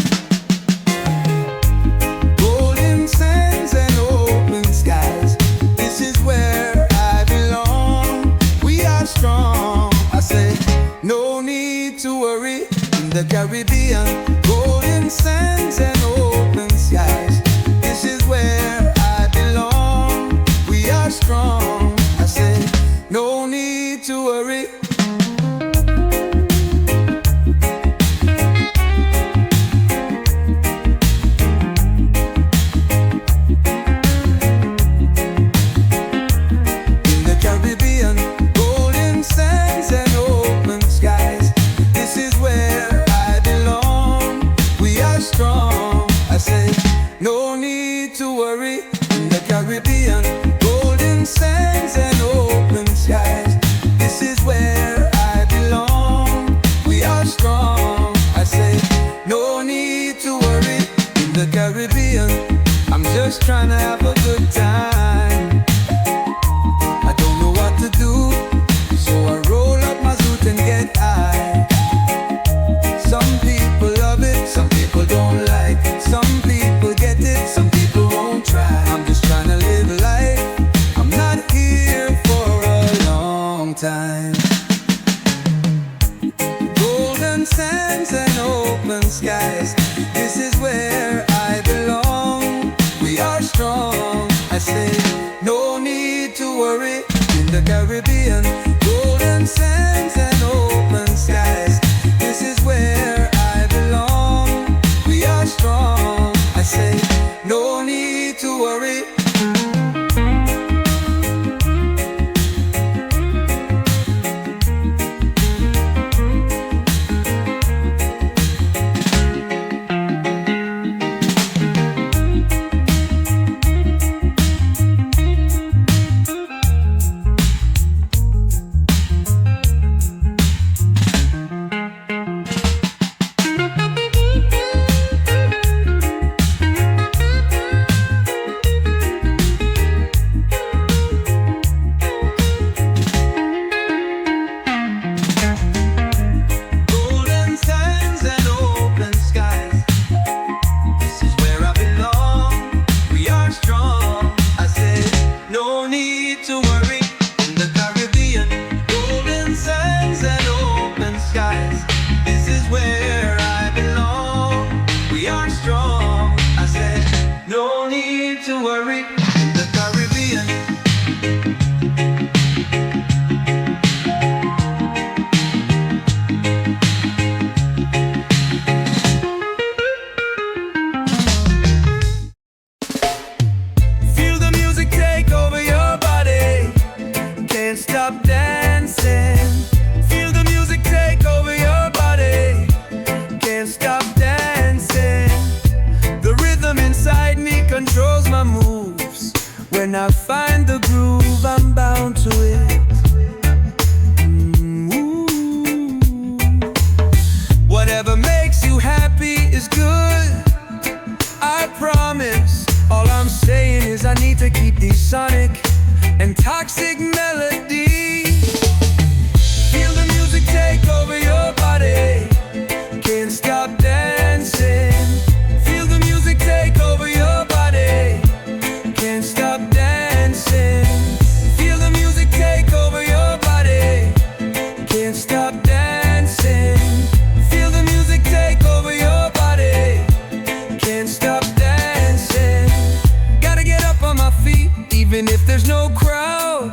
Golden sands and open skies. This is where I belong. We are strong. I say, no need to worry. In the Caribbean, golden sands and open skies. This is where I belong. We are strong. I say, no need to worry. In the Caribbean, golden sands and open skies. This is where I belong. We are strong. I say, no need to worry. In the Caribbean, golden sands and open skies. This is where Golden sands and open skies. This is where I belong. We are strong. I say, no need to worry. In the Caribbean, golden sands and open skies. This is where I belong. We are strong. I say, no need to worry. When I find the groove, I'm bound to it. Whatever makes you happy is good, I promise. All I'm saying is I need to keep these sonic and toxic melodies. Feel the music take over your body. Can't stop dancing. Feel the music take over your body. Can't stop dancing. Feel the music take over your body. Can't stop dancing. Feel the music take over your body. Can't stop dancing. Gotta get up on my feet, even if there's no crowd.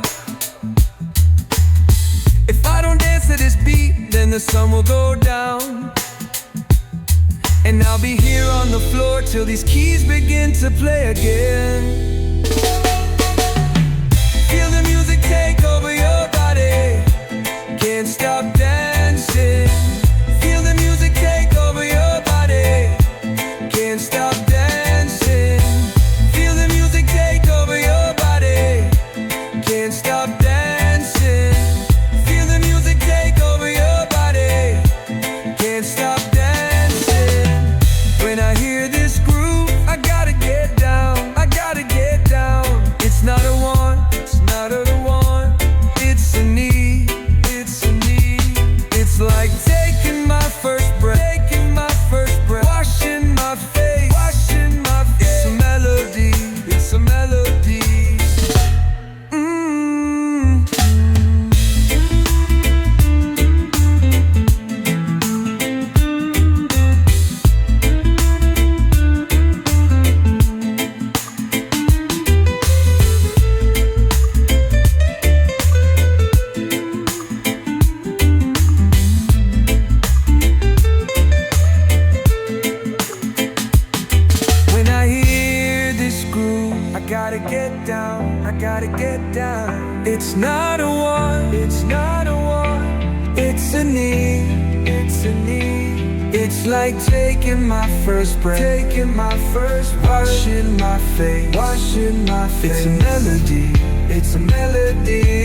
If I don't dance to this beat, then the sun will go down. And I'll be here on the floor till these keys begin to play again. Feel the music take over your body. Can't stop dancing. Feel the music take over your body. Can't stop dancing. Feel the music take over your body. Can't stop dancing. Feel the music take over your body. Can't stop dancing. When I hear this groove, I gotta get down. I gotta get down. It's not a want, it's not a want. It's a need, it's a need. It's like taking my first breath, taking my first breath. Washing my face, washing my face. It's a melody, it's a melody. When I hear this groove, I gotta get down, I gotta get down. It's not a want, it's not a want. It's a need, it's a need. It's like taking my first breath, taking my first breath. Washing my face, washing my face. It's a melody, it's a melody.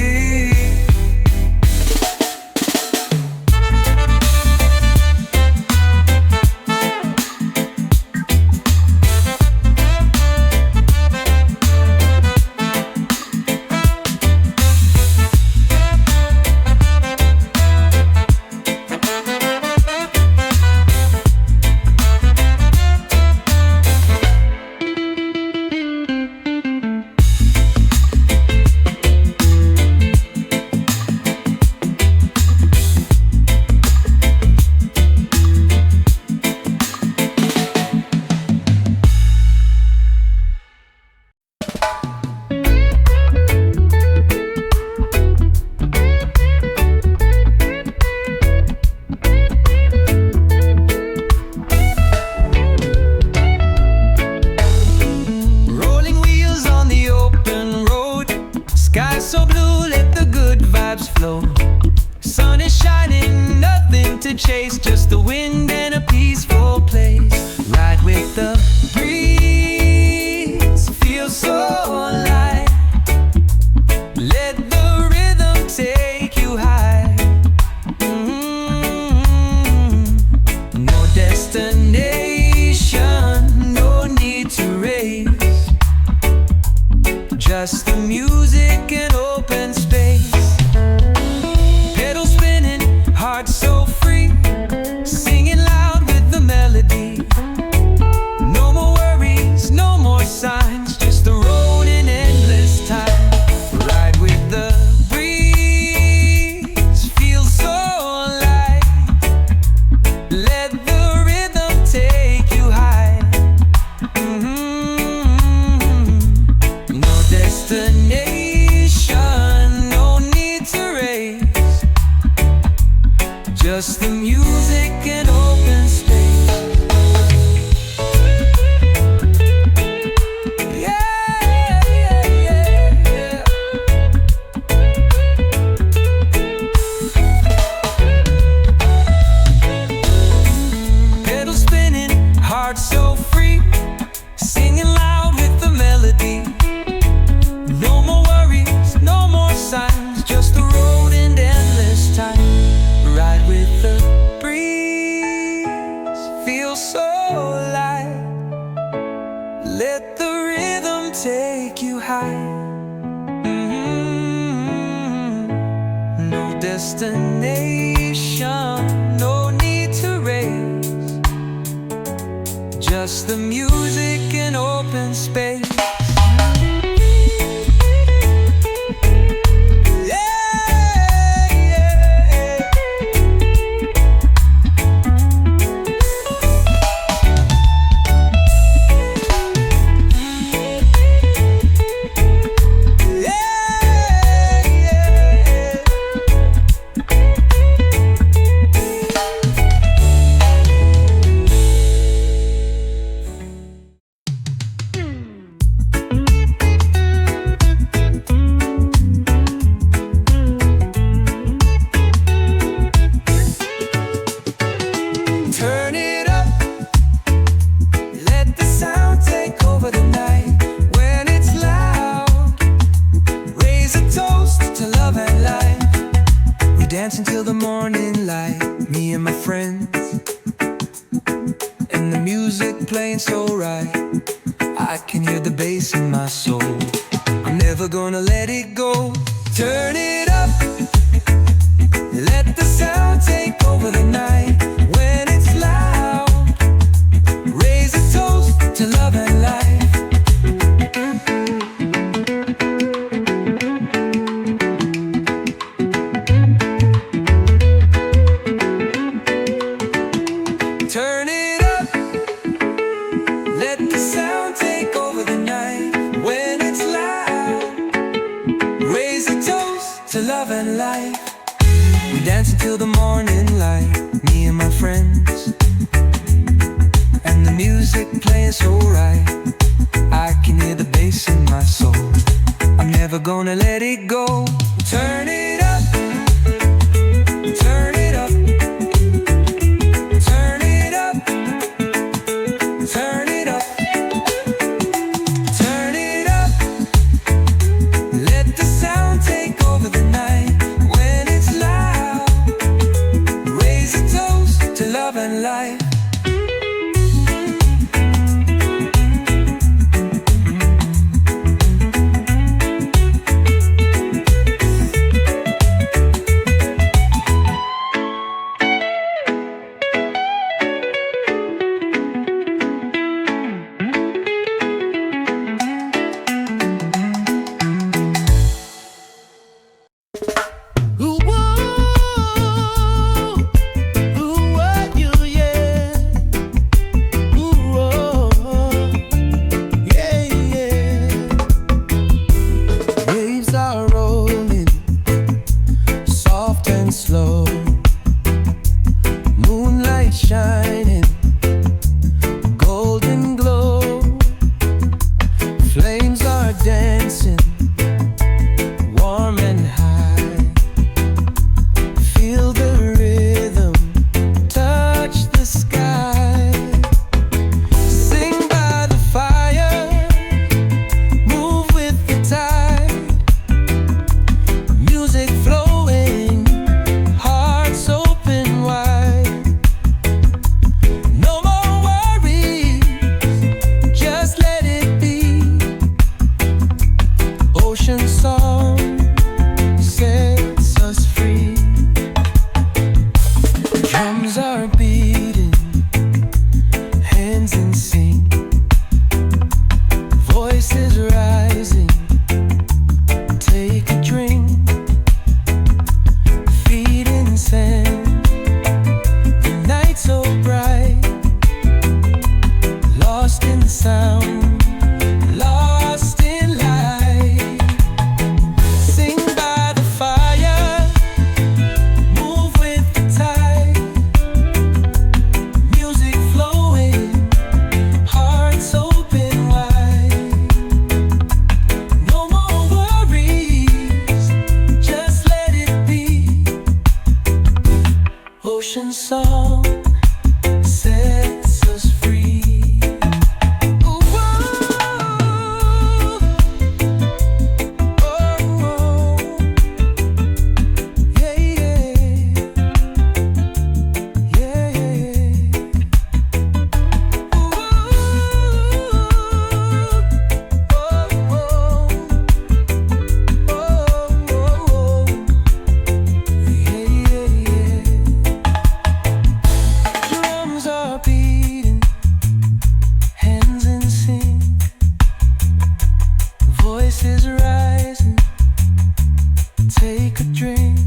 nothing to chase, just the wind and a peaceful place. Ride with the breeze, feel so alive. Let the rhythm take you high. No destination, no need to race, just the music and open space. Pedal spinning, heart so free, singing loud with the melody. No more worries, no more signs, just the road in endless time. Ride with the breeze, feel so alive. Let the rhythm take you high. No destination, no need to race, just the music and open space. Yeah, yeah, yeah, yeah. Pedal spinning, heart so free, singing loud with the melody. No more worries, no more signs, just the road and endless time. Ride with the breeze, feel so alive. Let the rhythm take you high. No destination, no need to race, just the music and open space. Turn it up, let the sound take over the night. When it's loud, raise a toast to love and life. We dance until the morning light, me and my friends, and the music playing so right. I can hear the bass in my soul, I'm never gonna let it go. Turn it up, let the sound take over the night. When it's loud, raise a toast to love and life. Turn it up, let the sound take over the night. When it's loud, raise a toast to love and life. We dance until the morning light, me and my friends, and the music playing so right. I can hear the bass in my soul, I'm never gonna let it go. Turn it up, turn it up, turn it up, turn it up, turn it up. Let the sound take over the night. When it's loud, raise a toast to love and life. Drums are beating, hands in sync, voices rising. Take a drink, feet in sand. The night so bright, lost in the sound, lost in light. Sing by the fire, move with the tide. Music flowing, hearts open wide. No more worries, just let it be. Ocean song sets us free. Ooh, whoa. Oh, oh. Yeah, yeah. Yeah, yeah. Ooh, oh, oh. Oh, oh. Yeah, yeah, yeah. Drums are beating, hands in sync, voices rising. Take a drink,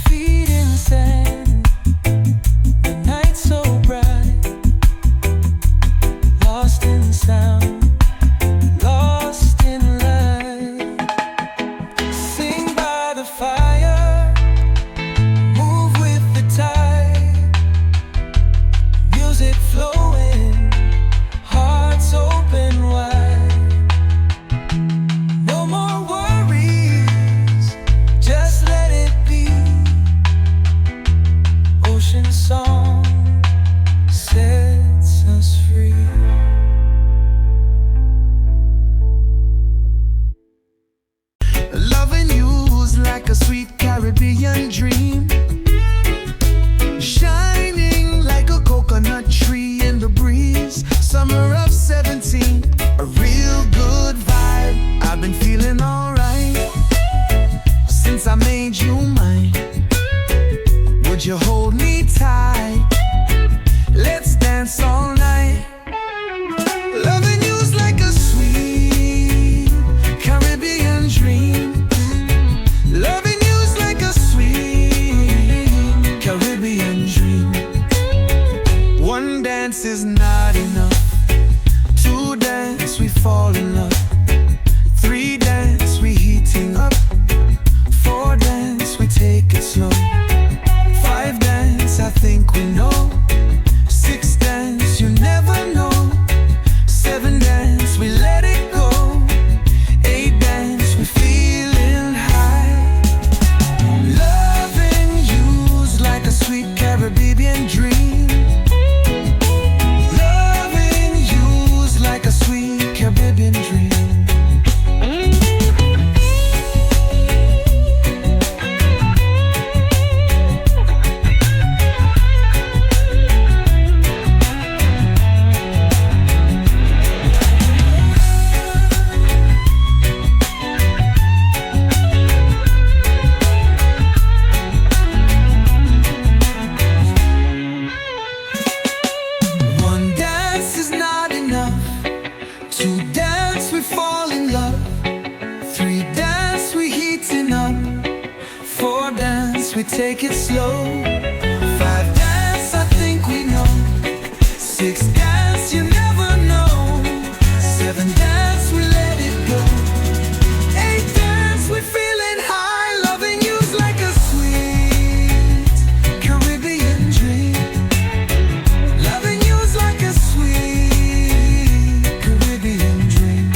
feet in sand. The night so bright, lost in sound, lost in light. Sing by the fire, move with the tide. Music flowing, hearts open wide. No more worries, just let it be. Ocean song sets us free. Loving you's like a sweet Caribbean dream, shining like a coconut tree in the breeze. Summer of 17, a real good vibe. I've been feeling alright since I made you mine. Would you hold me tight? Let's dance all night. Loving you's like a sweet Caribbean dream. Loving you's like a sweet Caribbean dream. One dance is not enough. Two dance, we fall in love. Three dance, we heating up. Four dance, we take it slow. Five dance, I think we know. Six dance, you never know. Seven dance, we let it go. Eight dance, we feeling high. Loving you's like a sweet Caribbean dream. Loving you's like a sweet Caribbean dream. One dance is not enough. Two dance, we fall in love. Three dance, we heating up. Four dance, we take it slow. Five dance, I think we know. Six dance, you never know. Seven dance, we let it go. Eight dance, we feeling high. Loving you's like a sweet Caribbean dream. Loving you's like a sweet Caribbean dream.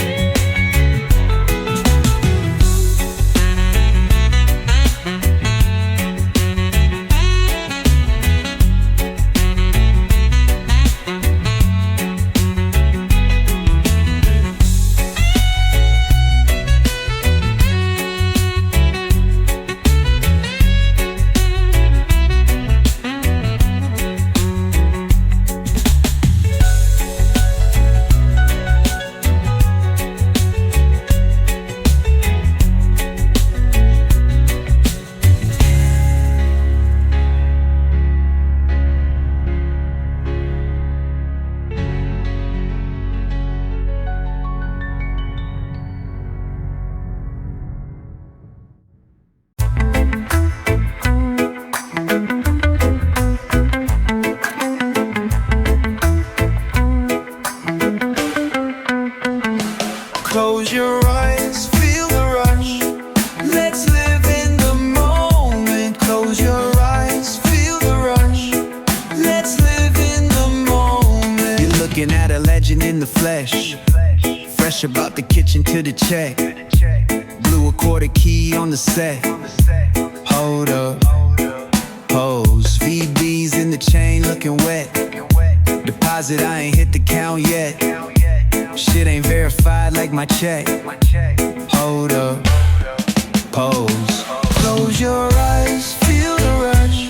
flesh. Fresh about the kitchen to the check. Blew a quarter key on the set. Hold up, pose. VBs in the chain looking wet. Deposit, I ain't hit the count yet. Shit ain't verified like my check. Hold up, pose. Close your eyes, feel the rush.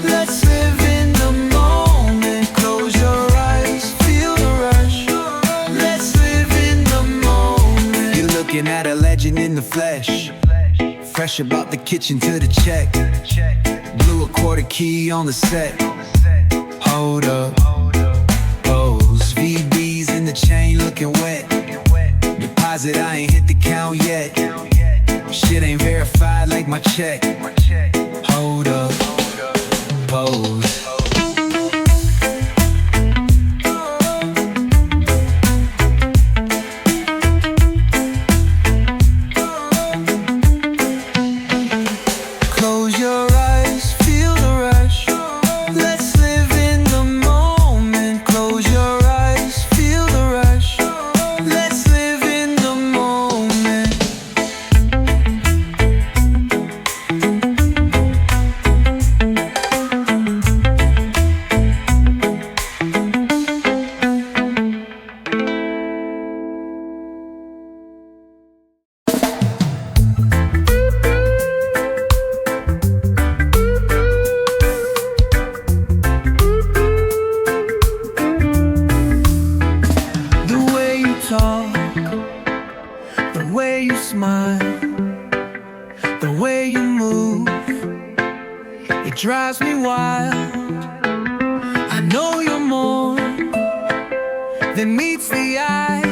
Let's live in the moment. Close your eyes, feel the rush. Let's live in the moment. You're looking at a legend in the flesh. Fresh about the kitchen to the check. Blew a quarter key on the set. Hold up, pose. VBs in the chain looking wet. Deposit, I ain't hit the count yet. Shit ain't verified like my check. Hold up, pose. Close your eyes, feel the rush. Let's live in the moment. Close your eyes, feel the rush. Let's live in the moment. The way you talk, the way you smile, the way you move, it drives me wild. I know you're more than meets the eye.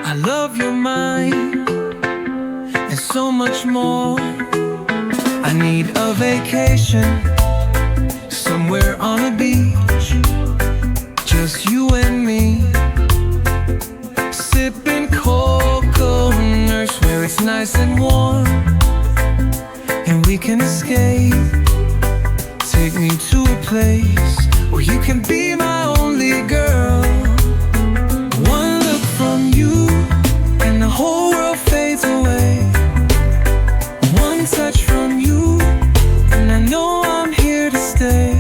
I love your mind and so much more. I need a vacation somewhere on a beach, just you and me. Sipping cocoa, nurse where it's nice and warm, and we can escape. Take me to a place where you can be my only girl. One look from you and the whole world fades away. One touch from you and I know I'm here to stay.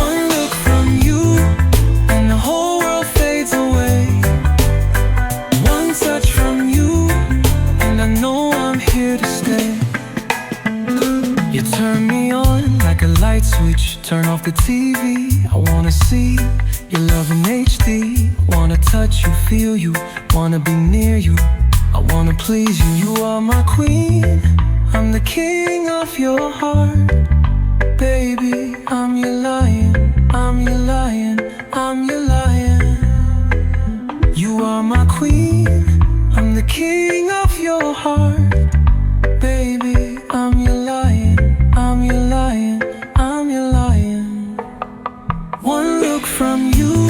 One look from you and the whole world fades away. One touch from you and I know I'm here to stay. You turn me on like a light switch. Turn off the TV, I wanna see your love in HD. Wanna touch you, feel you, wanna be near you. I wanna please you, you are my queen. I'm the king of your heart. Baby, I'm your lion, I'm your lion, I'm your lion. You are my queen, I'm the king of your heart. Baby, I'm your lion, I'm your lion, I'm your lion. One look from you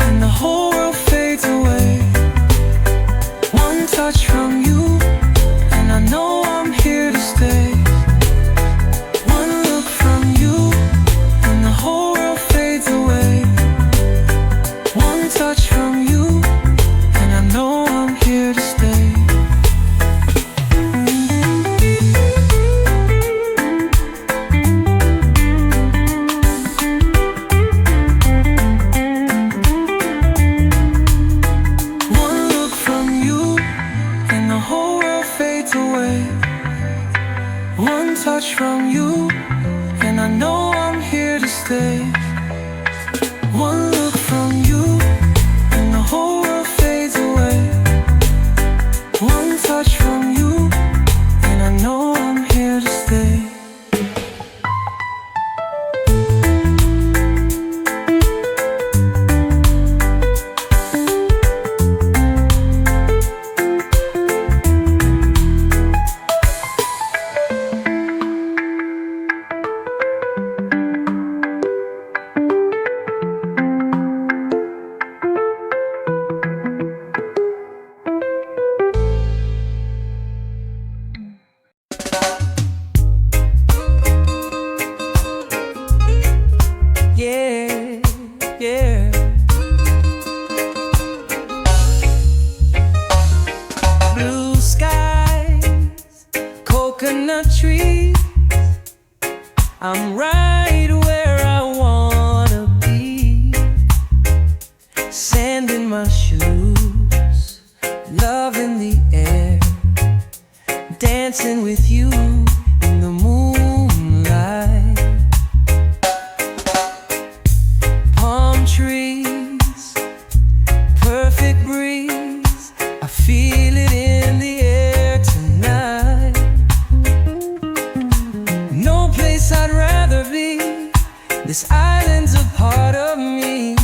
and the whole world fades away. One touch from you and I know I'm here to stay. One look from you and the whole world fades away. One touch from you and I know I'm here to stay. One look from you and the whole world fades away. One touch from you and I know I'm here to stay. One look from you and the whole world fades away. One touch from you and I know I'm here to stay. I'm right where I wanna be. Sand in my shoes, love in the air, dancing with you in the moonlight. Palm trees, perfect breeze, I feel it in the air tonight. No place I'd rather be, this island's a part of me.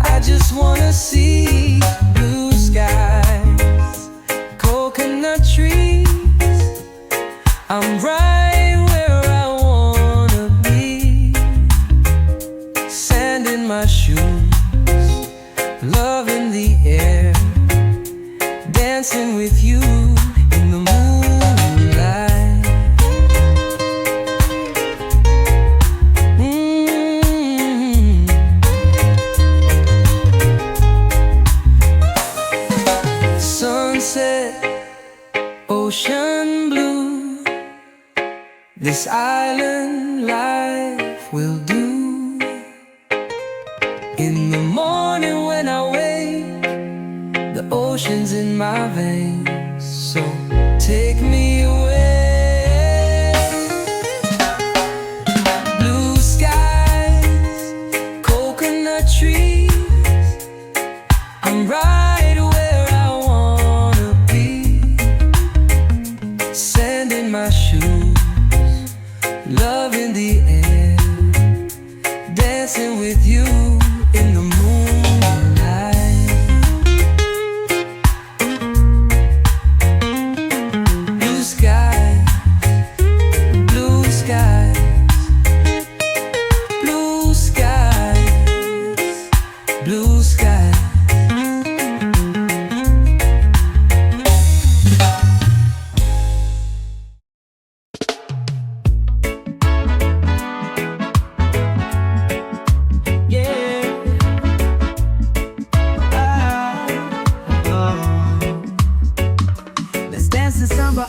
I just wanna see blue skies, coconut trees. I'm right where I wanna be. Sand in my shoes, love in the air, dancing with you in the moonlight. Sunset, ocean blue, this island life will do. In the morning when I wake, the ocean's in my veins, so take me away. Blue skies, coconut trees, I'm right where I wanna be. Sand in my shoes, love in the air, dancing with you in the moonlight. Blue skies, blue skies, blue skies, blue skies.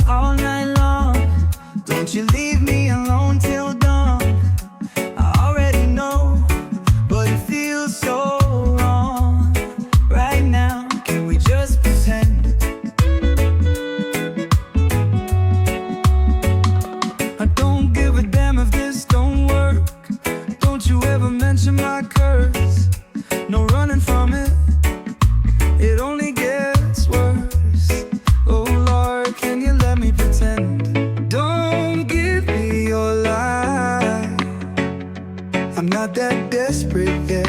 All night long, don't you leave me alone till dawn. I already know, but it feels so wrong. Right now, can we just pretend? I don't give a damn if this don't work. Don't you ever mention my curse. No running from it, it only gets worse. Oh Lord, can you let me pretend? Don't give me your lie, I'm not that desperate yet.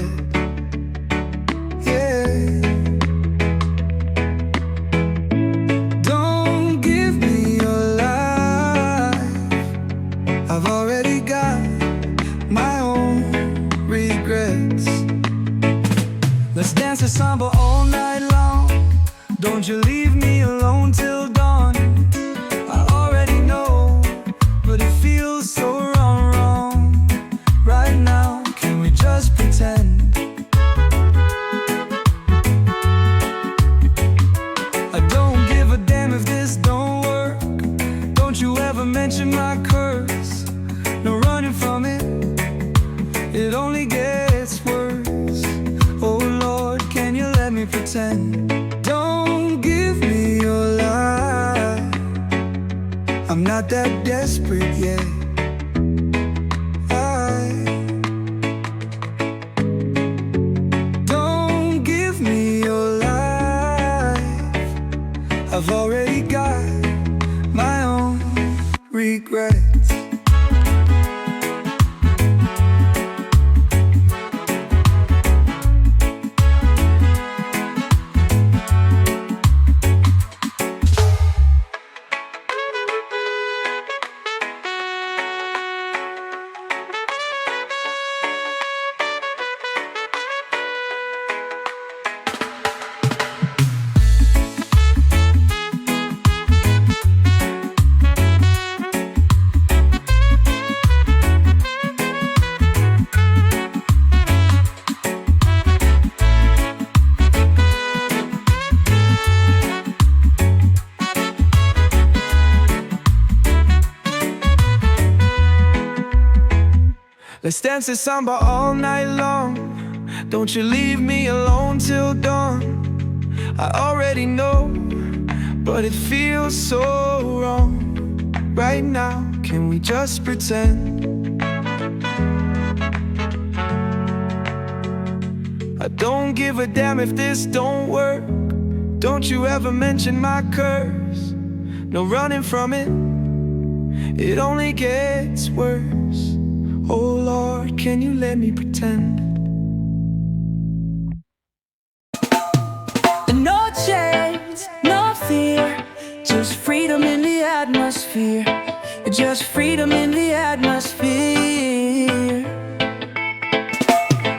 Yeah. Don't give me your life, I've already got my own regrets. Let's dance a samba all night long. Don't you leave me alone till dawn. I already know, but it feels so wrong, wrong. Right now, can we just pretend? I don't give a damn if this don't work. Don't you ever mention my curse. No running from it, it only gets worse. Oh Lord, can you let me pretend? Don't give me your lie, I'm not that desperate yet. Don't give me your life, I've already got my own regrets. Let's dance this samba all night long. Don't you leave me alone till dawn. I already know, but it feels so wrong. Right now, can we just pretend? I don't give a damn if this don't work. Don't you ever mention my curse. No running from it, it only gets worse. Oh Lord, can you let me pretend? No chains, no fear, just freedom in the atmosphere. Just freedom in the atmosphere.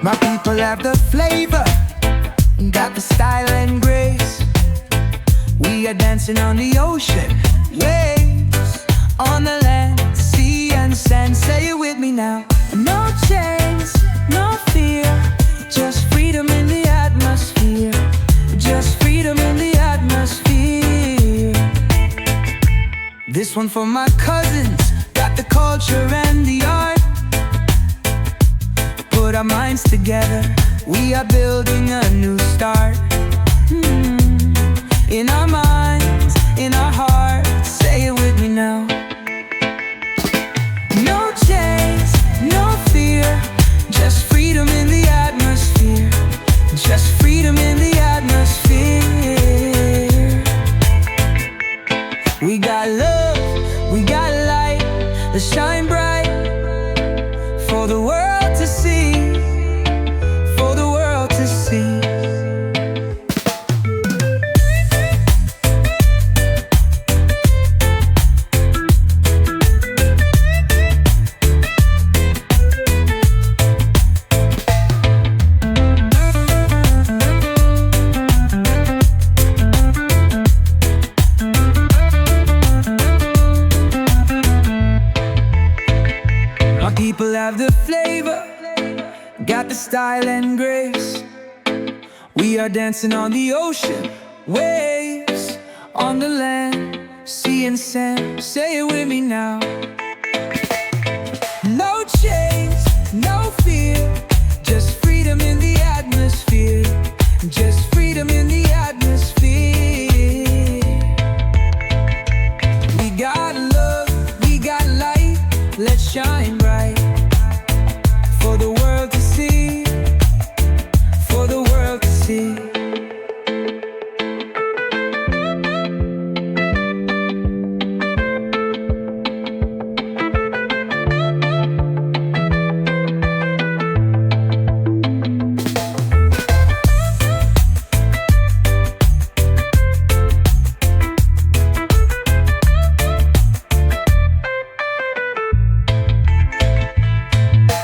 My people have the flavor, got the style and grace. We are dancing on the ocean, waves, on the land, sea and sand. Say it with me now. No chains, no fear, just freedom in the atmosphere. Just freedom in the atmosphere. This one for my cousins, got the culture and the art. Put our minds together, we are building a new start. In our minds, in our hearts, say it with me now. No chains, no fear, just freedom in the atmosphere. Just freedom in the atmosphere. We got love, we got light, let's shine bright for the world to see, for the world to see. People have the flavor, got the style and grace. We are dancing on the ocean, waves, on the land, sea and sand. Say it with me now. No chains, no fear, just freedom in the atmosphere. Just freedom in the atmosphere. We got love, we got light, let's shine bright for the world to see, for the world to see.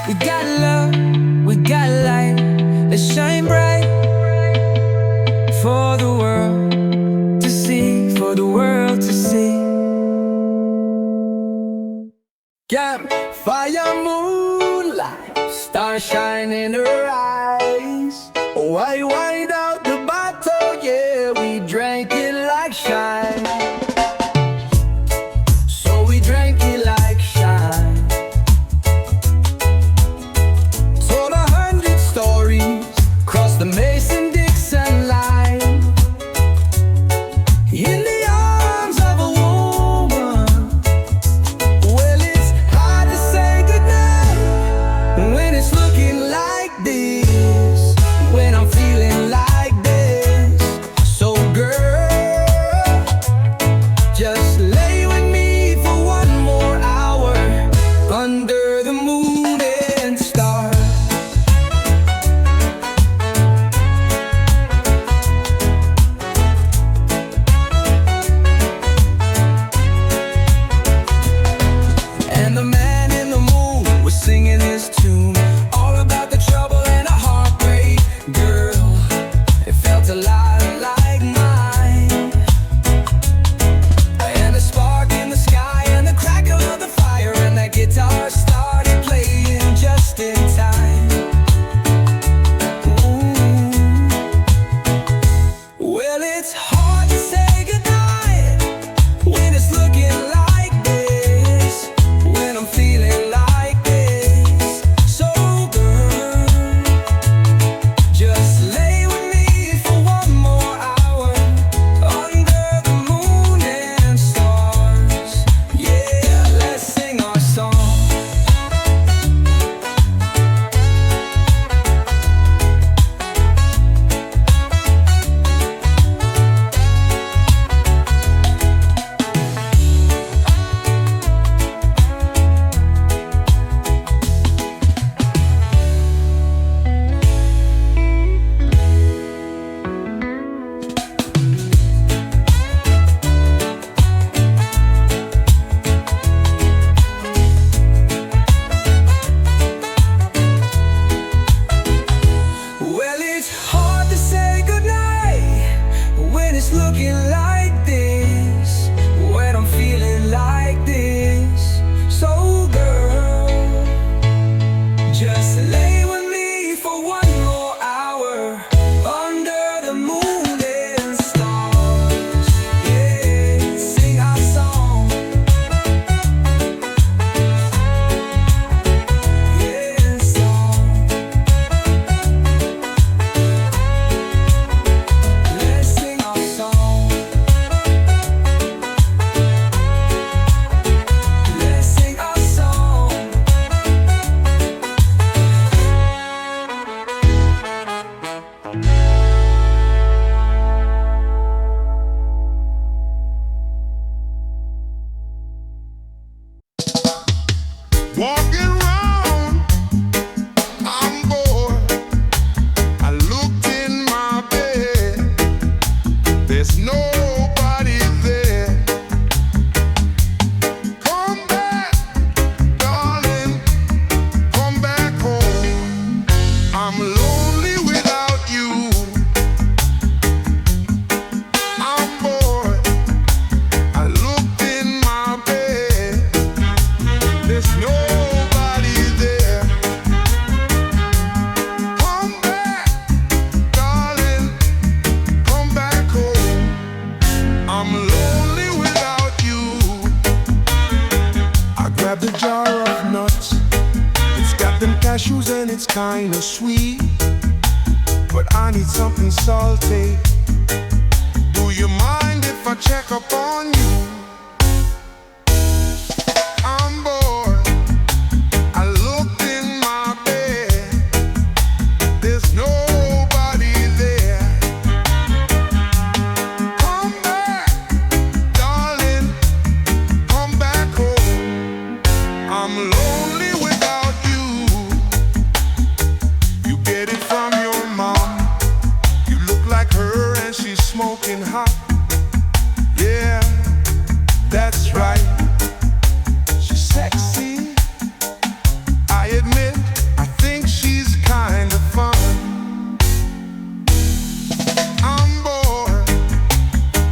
We got love, we got light, let's shine bright for the world to see, for the world to see. Campfire, moonlight, stars shine in her eyes. Why wind out the bottle? Yeah, we drank it like shine. So we drank it like shine. Told 100 stories, crossed the Mason-Dixon line. In the arms of a woman. Well, it's hard to say goodnight when it's looking like this, when I'm feeling like this. So girl, just lay with me for one more hour under the moon and stars. And the man in the moon was singing his tune, all about the trouble and a heartbreak. Girl, it felt a lot like mine. And the spark in the sky and the crackle of the fire, and that guitar started playing just in time. Ooh. Well, it's hard to say goodnight when it's looking like this, when I'm feeling like this. there's nobody there. Come back, darling, come back home. I'm lonely without you. I grabbed a jar of nuts. It's got them cashews and it's kinda sweet, but I need something salty. Do you mind if I check up on you? I'm bored. I looked in my bed. There's nobody there. Come back, darling, come back home. I'm lonely without you. You get it from your mom. You look like her and she's smoking hot. Yeah, that's right. She's sexy. I admit, I think she's kind of fun. I'm bored.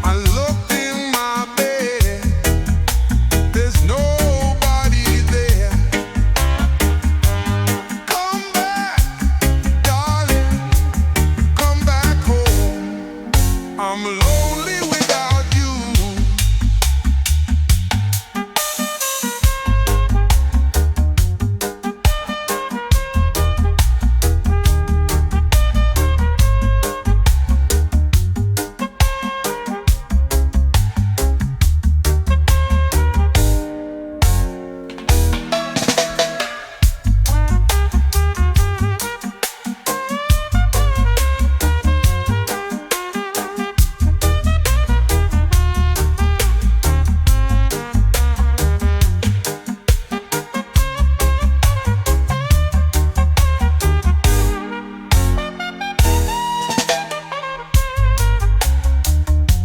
I looked in my bed. There's nobody there. Come back, darling, come back home. I'm lonely without you.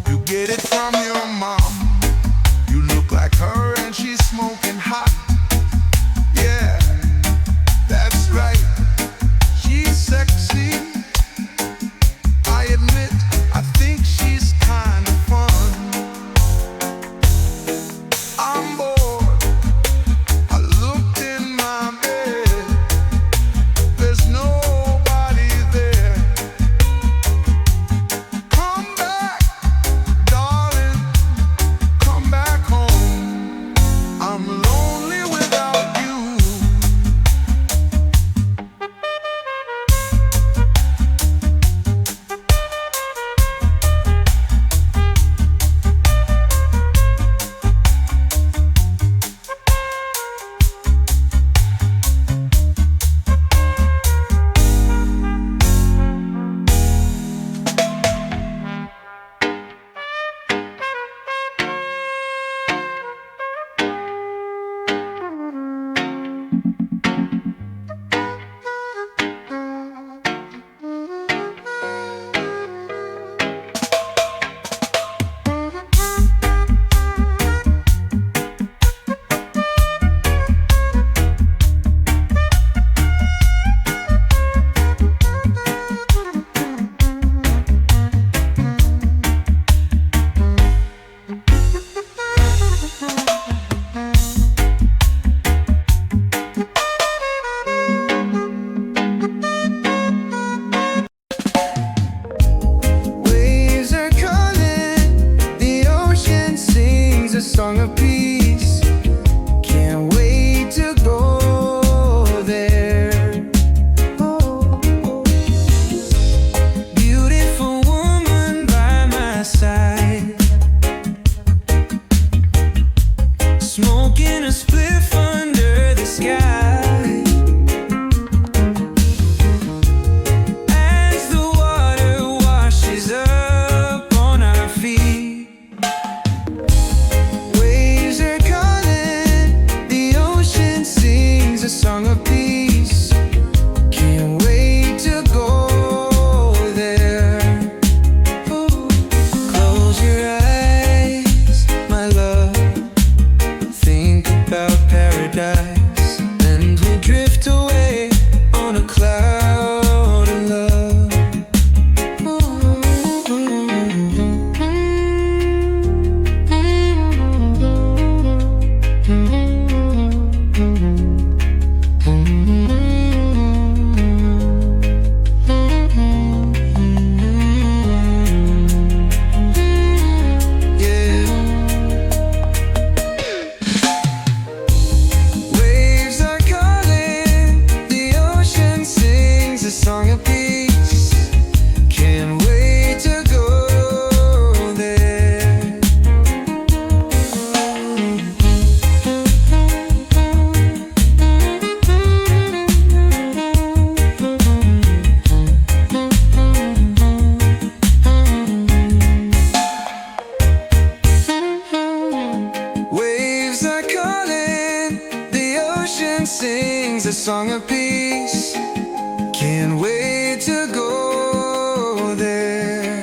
You get it from your mom. You look like her and she's smoking hot. Yeah, that's right. She's sexy. I admit, I think she's kind of fun. I'm bored. I looked in my bed. There's nobody there. Come back, darling, come back home. I'm lonely without you. Waves are calling, the ocean sings a song of peace. Can't wait to go there. Beautiful woman by my side, smoking a spliff under the sky. As the water washes up on our feet, waves are calling, the ocean sings a song of peace. Can't wait to go there. Close your eyes, my love. Think about paradise, and we drift away on a cloud of love. and sings a song of peace. Can't wait to go there.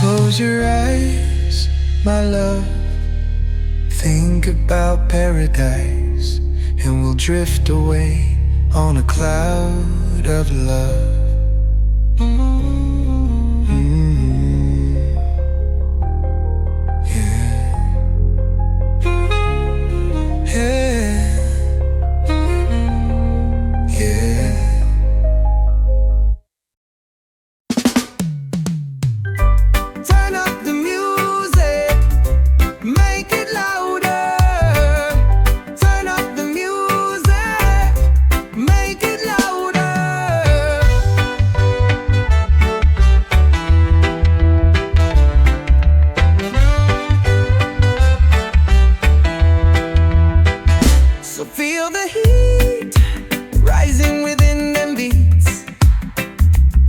Close your eyes, my love. Think about paradise, and we'll drift away on a cloud of love. Yeah. Yeah. Yeah. Turn up the music, make it louder. Turn up the music, make it louder. So feel the heat rising within them beats.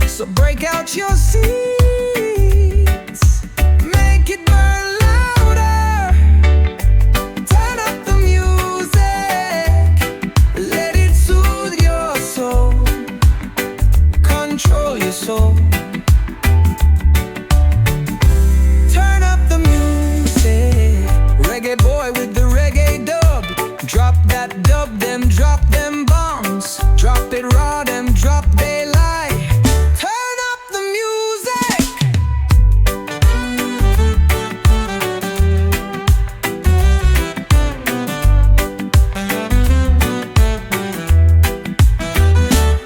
So break out your seats. Make it burn louder. Turn up the music. Let it soothe your soul. Control your soul. Turn up the music. Reggae boy with the reggae dub. Drop that dub, them drop them bombs. Drop it raw, them drop daylight. Turn up the music.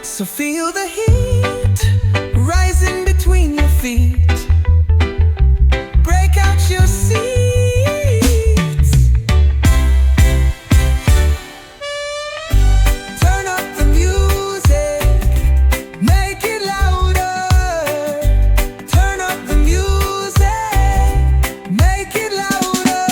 So feel the heat rising between your feet. Break out your seats. Turn up the music, make it louder. Turn up the music, make it louder.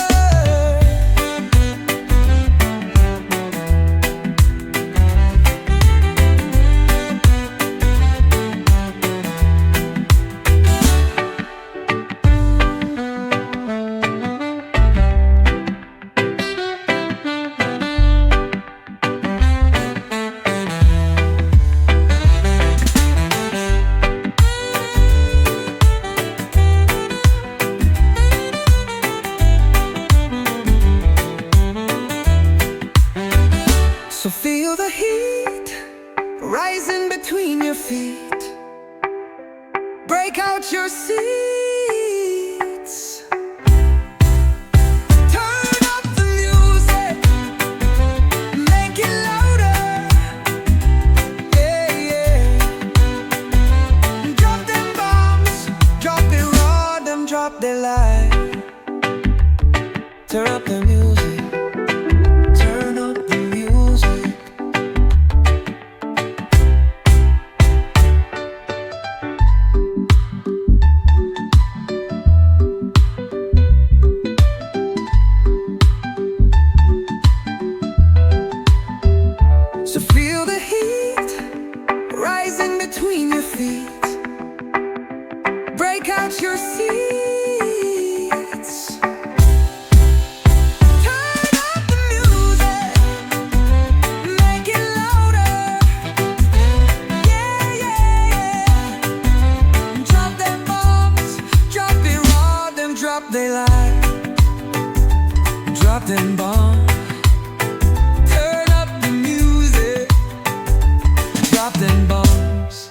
So feel the heat rising between your feet. Break out your seats. Turn up the music, make it louder. Yeah, yeah. Drop them bombs, drop it raw, them drop their light. Turn up the music. Turn up the music. So feel the heat rising between your feet. Break out your seats. Turn up the music, make it louder. Yeah, yeah, yeah. Drop them bombs, drop it raw, them drop they light. Drop them bombs. Turn up the music, drop them bombs.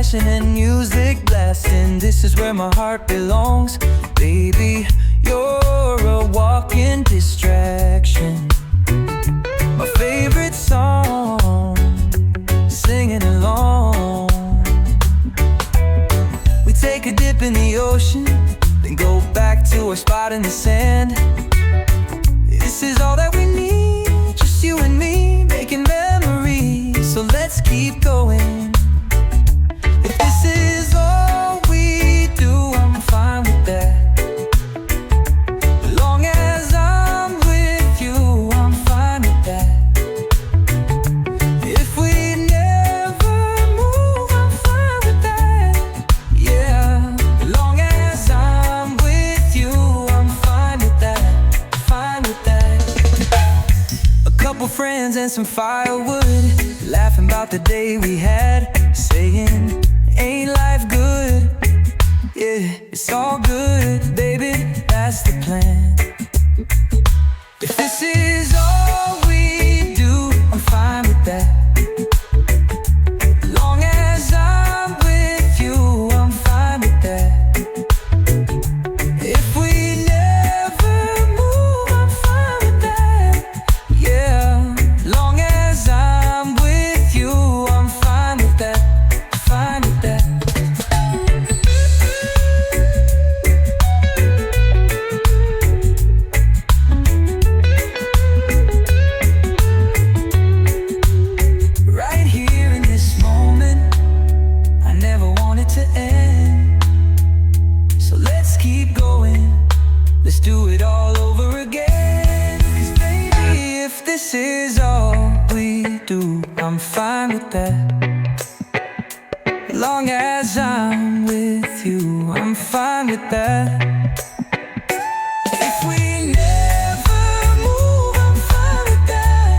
passion and music blasting. This is where my heart belongs. Baby, you're a walking distraction. My favorite song, singing along. We take a dip in the ocean, then go back to our spot in the sand. This is all that we need, just you and me, making memories. So let's keep going. If this is all we do, I'm fine with that. As long as I'm with you, I'm fine with that. If we never move, I'm fine with that. Yeah, as long as I'm with you, I'm fine with that. Fine with that. A couple friends and some firewood, laughing about the day we had, saying, ain't life good? Yeah, it's all good, baby, that's the plan. If this is all we do, I'm fine with that. As long as I'm with you, I'm fine with that. If we never move, I'm fine with that. Yeah, as long as I'm with you, I'm fine with that. Fine with that. Right here in this moment, I never want it to end. So let's keep going, let's do it all over again. 'Cause baby, if this is all we do, I'm fine with that. As long as I'm with you, I'm fine with that. If we never move, I'm fine with that.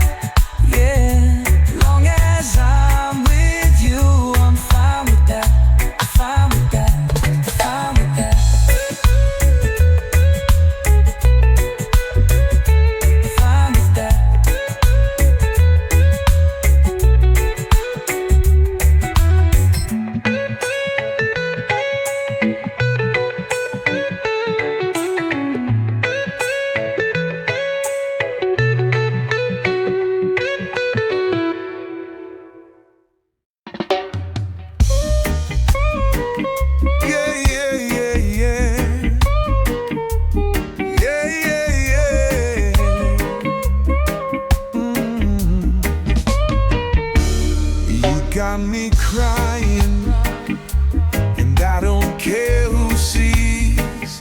Yeah, as long as I'm with you, I'm fine with that. Fine with that. Fine with that. Fine with that. Yeah, yeah, yeah, yeah. Yeah, yeah, yeah. You got me crying, and I don't care who sees.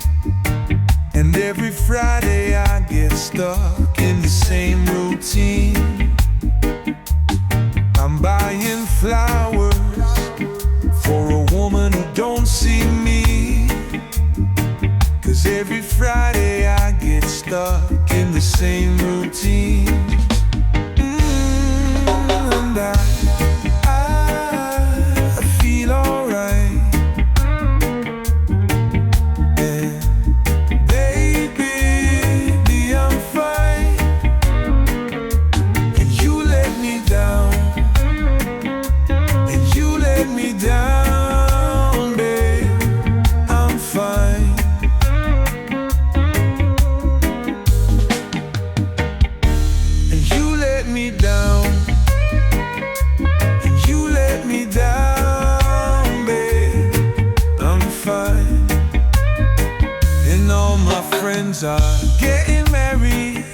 And every Friday I get stuck in the same routine. I'm buying flowers for a woman who don't see me. 'Cause every Friday I get stuck in the same routine. And I feel alright. And baby, I'm fine. And you let me down. And you let me down, babe. I'm fine. And you let me down. And you let me down, babe. I'm fine. And all my friends are getting married,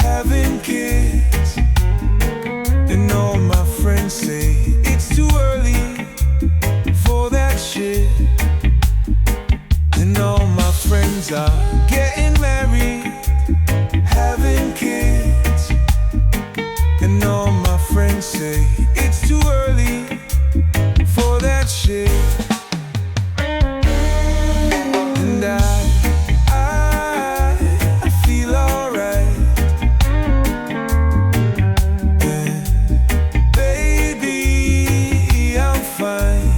having kids. And all my friends say it's too early for that shit. And all my friends are getting married, having kids. And all my friends say it's too early for that shit. And I feel alright. And baby, I'm fine.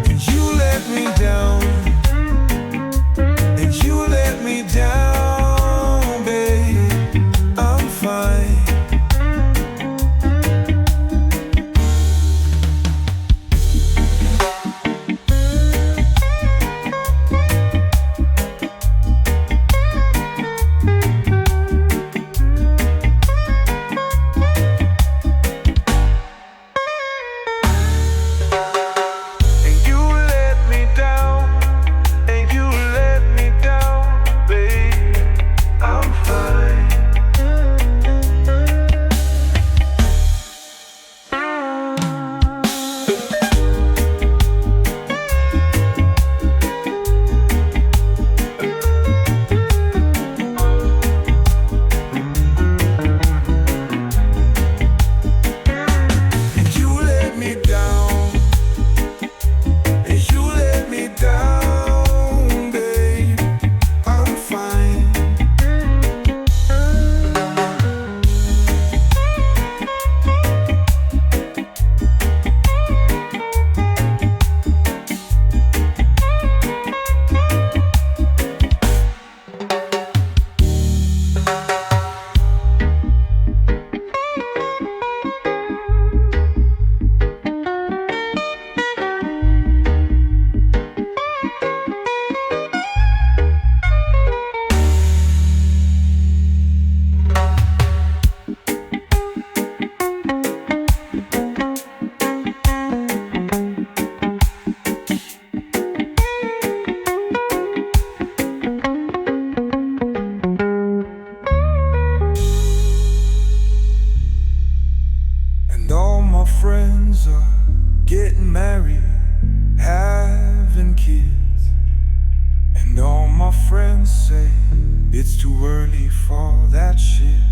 And you let me down. kids. And all my friends say it's too early for that shit.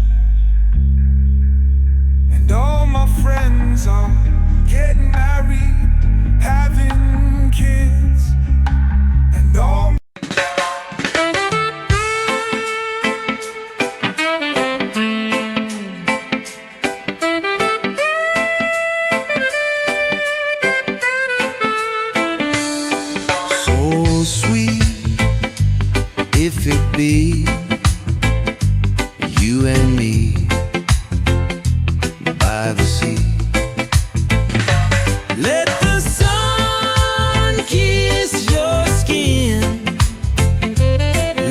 And all my friends are getting married, having kids. And all so sweet if it be you and me by the sea. Let the sun kiss your skin.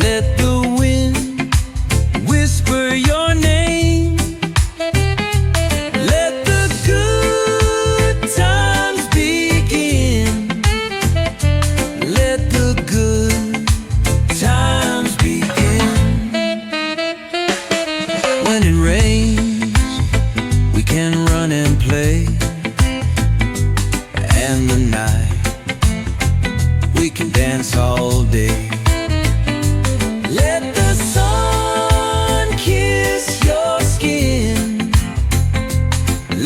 Let the wind whisper your name. Let the good times begin. Let the good times begin. When it rains, we can run and play. And the night, we can dance all day. Let the sun kiss your skin.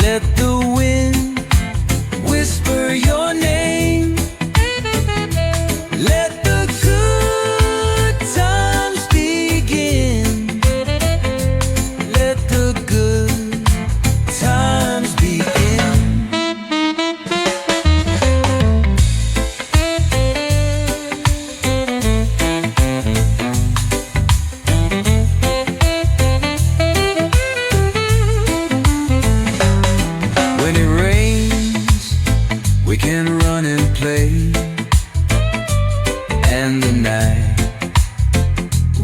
Let the wind whisper your name. Let the good times begin. Let the good times begin. When it rains, we can run and play. And the night,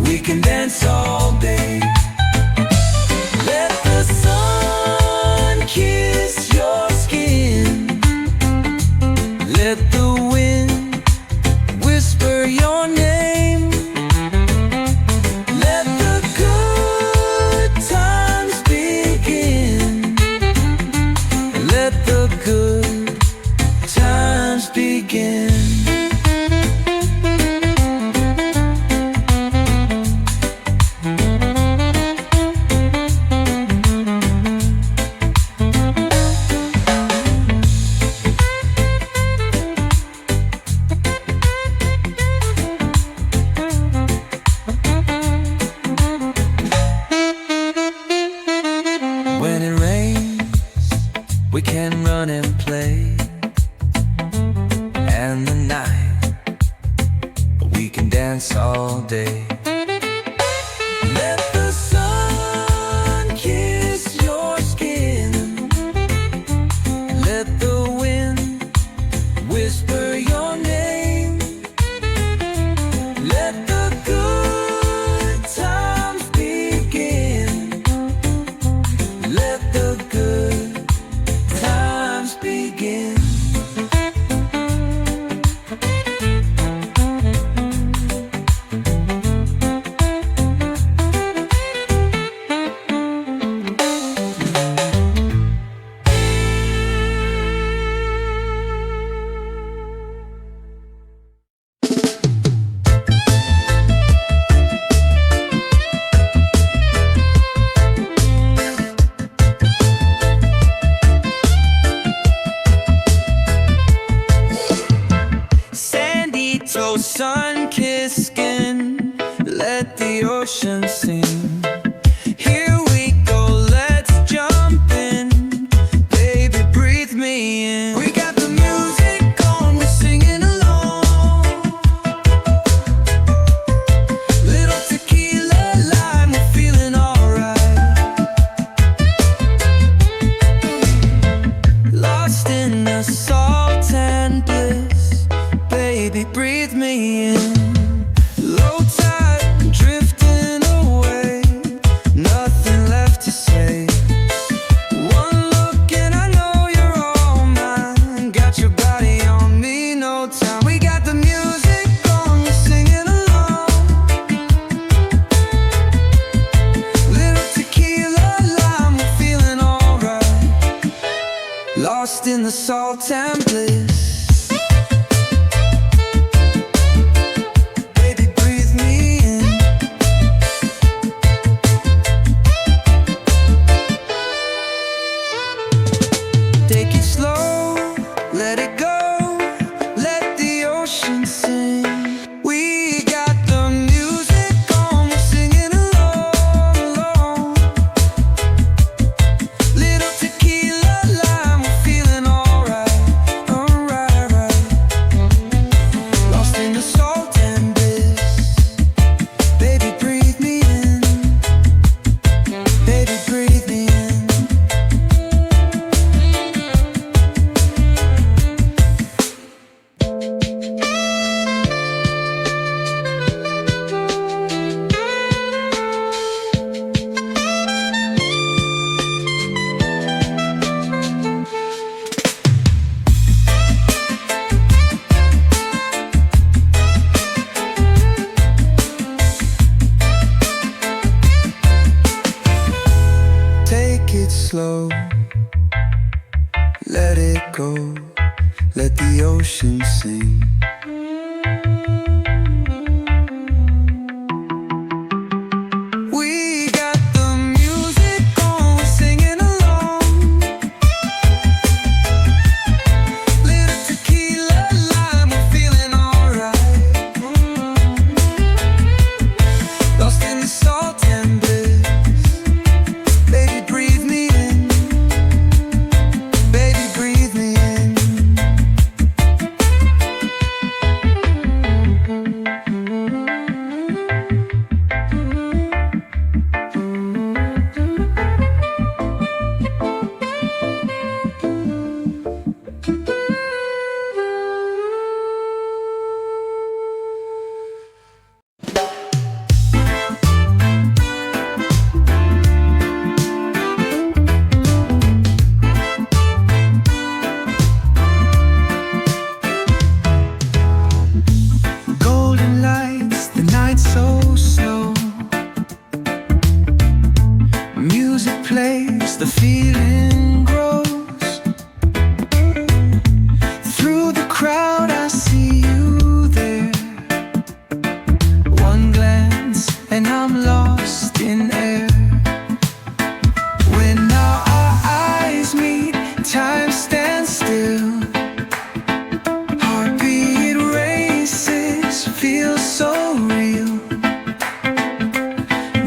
we can dance all day. Let the sun kiss your skin. Let the wind whisper your name. Let the good times begin. Let the good times begin. When it rains, we can run and play. And the night, we can dance all day. Let the sun kiss your skin. Let the wind whisper your name. Let the good times begin. Let the good times begin. Sandy toe, sun-kissed skin. Let the ocean sing. Here we go, let's jump in. Baby, breathe me in. We got the music on, we're singing along. Little tequila lime, we're feeling alright. Lost in the salt and bliss. Baby, breathe me in. Low tide drifting away. let the ocean sing. We got the music on, singing along. Little tequila, lime, we're feeling alright. Lost in the salt and bliss. Baby, breathe me in. Baby, breathe me in. Golden lights, the night so slow. Music plays, the feeling grows. Through the crowd I see you there. One glance and I'm lost in air. When our eyes meet, time stands still. Heartbeat races, feels so real.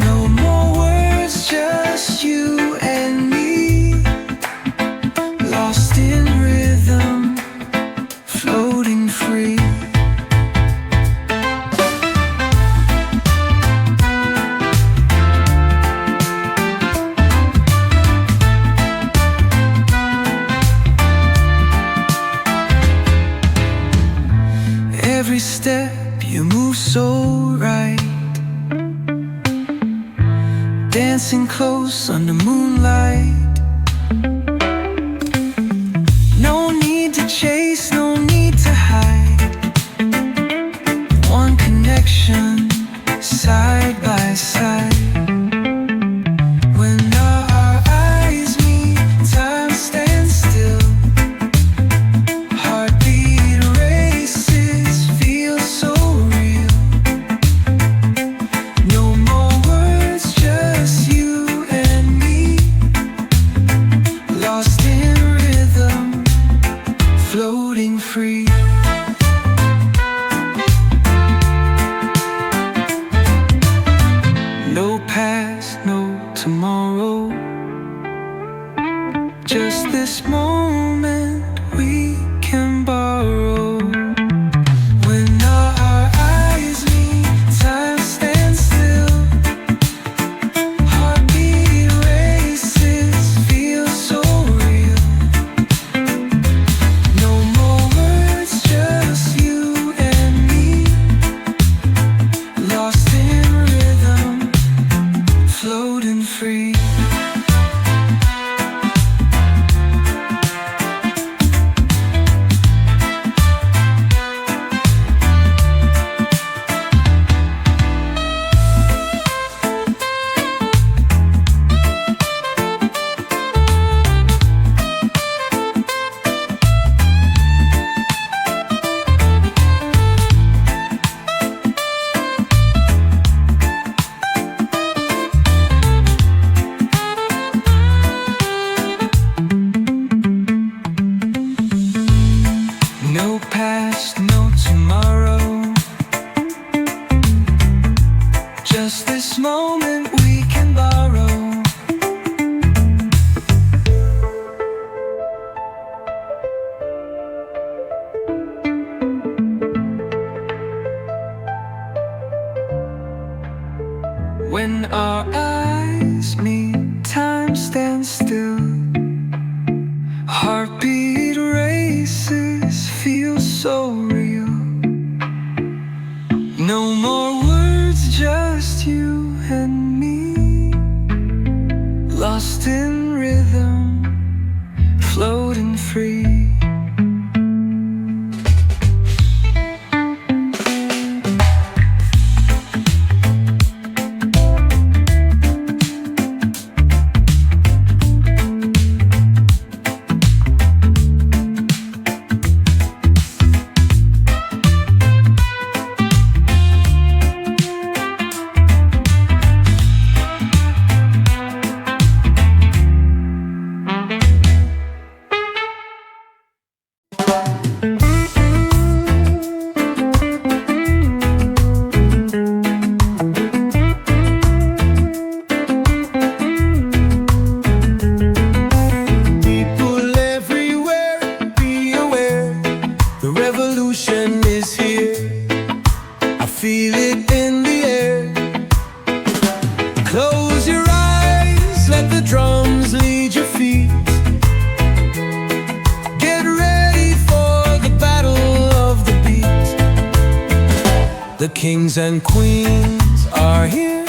No more words, just you and me. Lost in rhythm, floating free. Every step you move so right. Dancing close under moonlight. No need to chase, no need to hide. One connection, side by side. When our eyes meet, time stands still. Heartbeat races, feels so real. No more words, just you and me. Lost in rhythm, floating free. No past, no tomorrow. Just this moment we can borrow. When our eyes meet, time stands still. Heartbeat races, feels so real. No more words, just you and me. Lost in rhythm, floating free. No past, no tomorrow. Just this moment we can borrow. When our eyes meet, time stands still. Heartbeat races, feels so real. No more words, just you and me. Lost in rhythm, floating free. revolution is here. I feel it in the air. Close your eyes, let the drums lead your feet. Get ready for the battle of the beat. The kings and queens are here.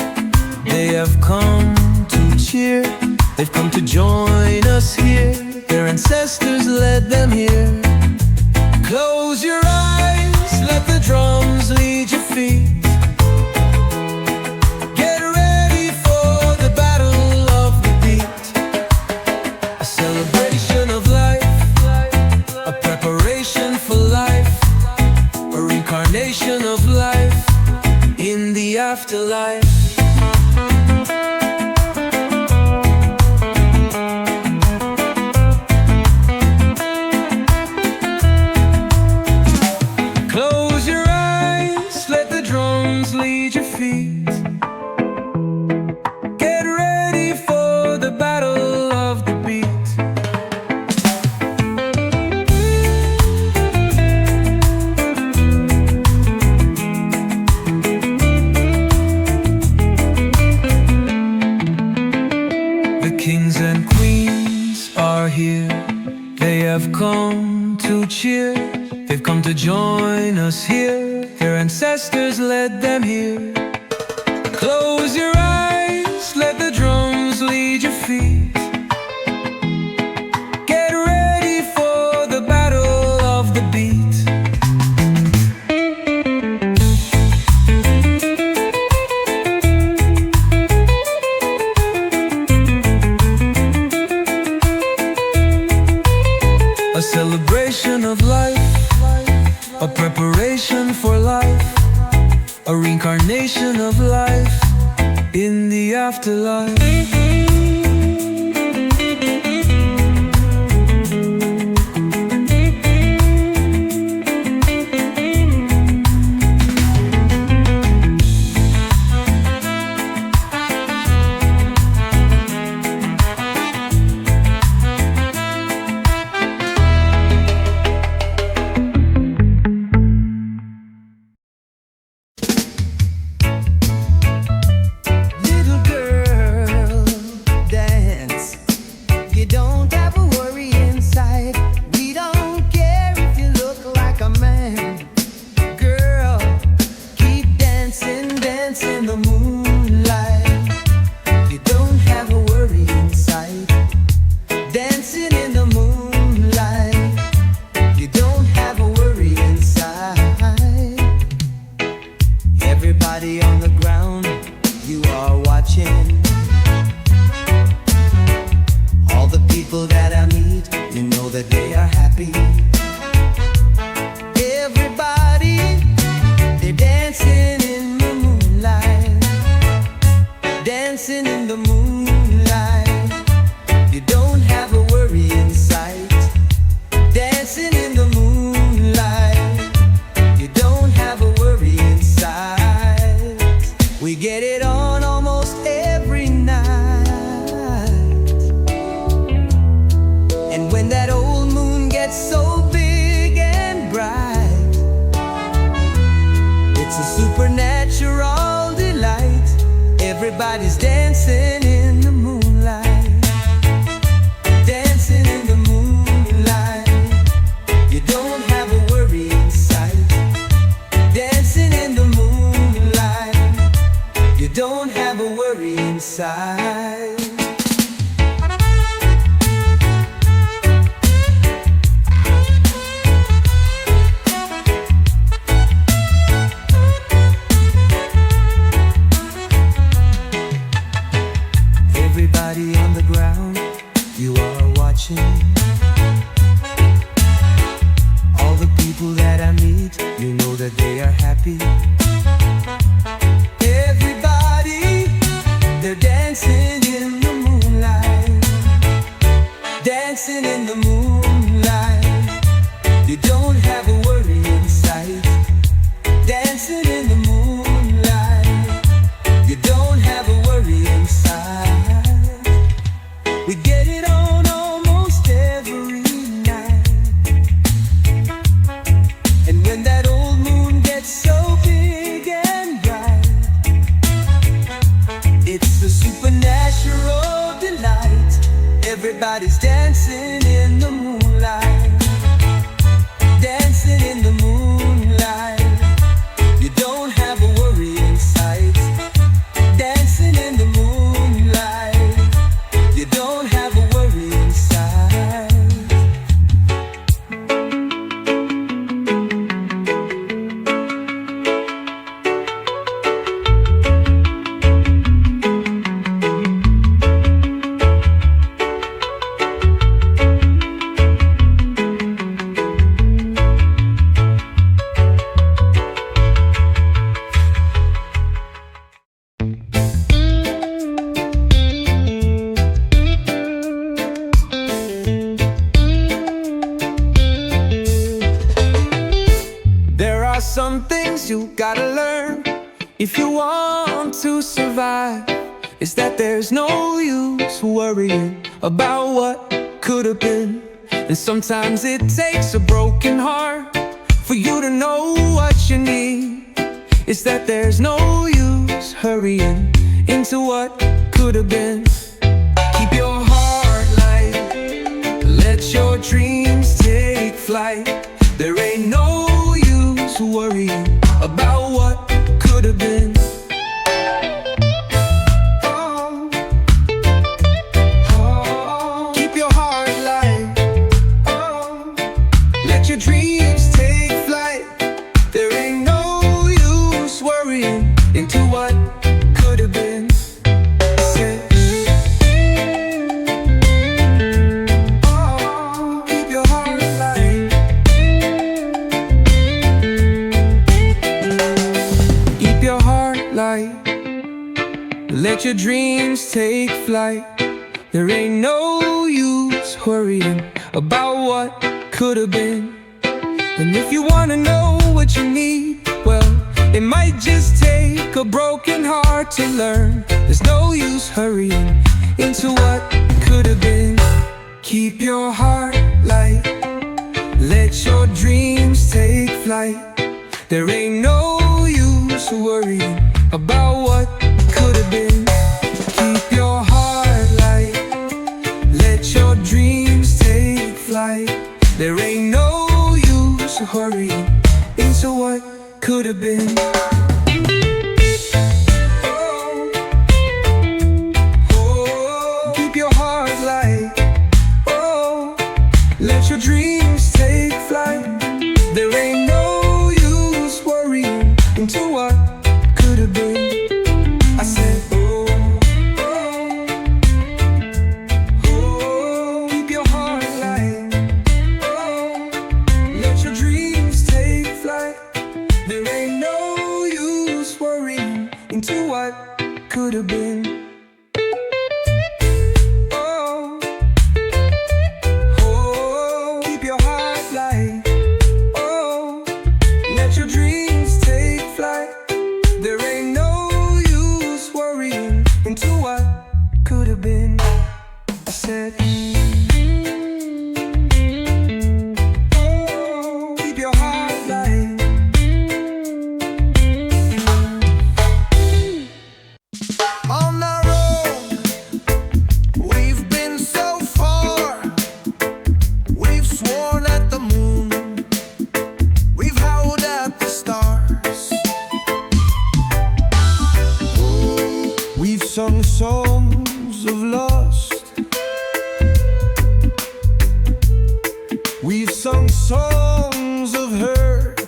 They have come to cheer. They've come to join us here. Their ancestors led them here. Close your eyes, let the drums lead your feet. Get ready for the battle of the beat. A celebration of life, a preparation for life, a reincarnation of life in the afterlife. Lead your feet. Get ready for the battle of the beat. The kings and queens are here. They have come to cheer. They've come to join us here. Their ancestors led them here. Close your eyes, let the drums lead your feet. Get ready for the battle of the beat. A celebration of life, a preparation for life, a reincarnation of life in the afterlife. In the moonlight, you don't have a worry inside. Dancing in the moonlight, you don't have a worry inside. Everybody on the ground, you are watching. All the people that I meet, you know that they are happy. Everybody, they're dancing in the moonlight. Dancing in the moonlight, you don't have a worry in sight. Dancing in the moonlight, you don't have a worry inside. We get it on almost every night. And when that old moon gets so big and bright, it's a supernatural delight. Everybody's dancing in the moonlight. Dancing in the moonlight, you don't have a worry inside. Dancing in the moonlight, you don't have a worry inside. Everybody on the ground, you are watching. All the people that I meet, you know that they are happy. Everybody, they're dancing in the moonlight. Dancing in the moonlight, you don't have a worry in sight. Dancing in the moonlight, you don't have a worry inside. We get it on almost every night. some things you gotta learn if you want to survive. Is that there's no use worrying about what could have been. And sometimes it takes a broken heart for you to know what you need. It's that there's no use hurrying into what could have been. Keep your heart light, let your dreams take flight. There ain't no use worrying about what could have been. Keep your heart light, let your dreams take flight. There ain't no use worrying into what could have been. Keep your heart light, keep your heart light, let your dreams take flight. There ain't no use worrying about what could have been. And if you wanna know what you need, well, it might just take a broken heart to learn. There's no use hurrying into what could have been. Keep your heart light, let your dreams take flight. There ain't no use worrying about what could have been. Keep your heart light, let your dreams take flight. There ain't no use hurrying into what could have been. Keep your heart light, let your dreams take flight. There ain't no use worrying into what could have been. I said, keep your heart light, let your dreams take flight. There ain't no use worrying into what could have been. Keep your heart light, let your dreams take flight. There ain't no use worrying into what could have been. I said, keep your heart light. On our own, we've been so far. We've sworn at the moon, we've howled at the stars. We've sung songs of lust, we've sung songs of hurt.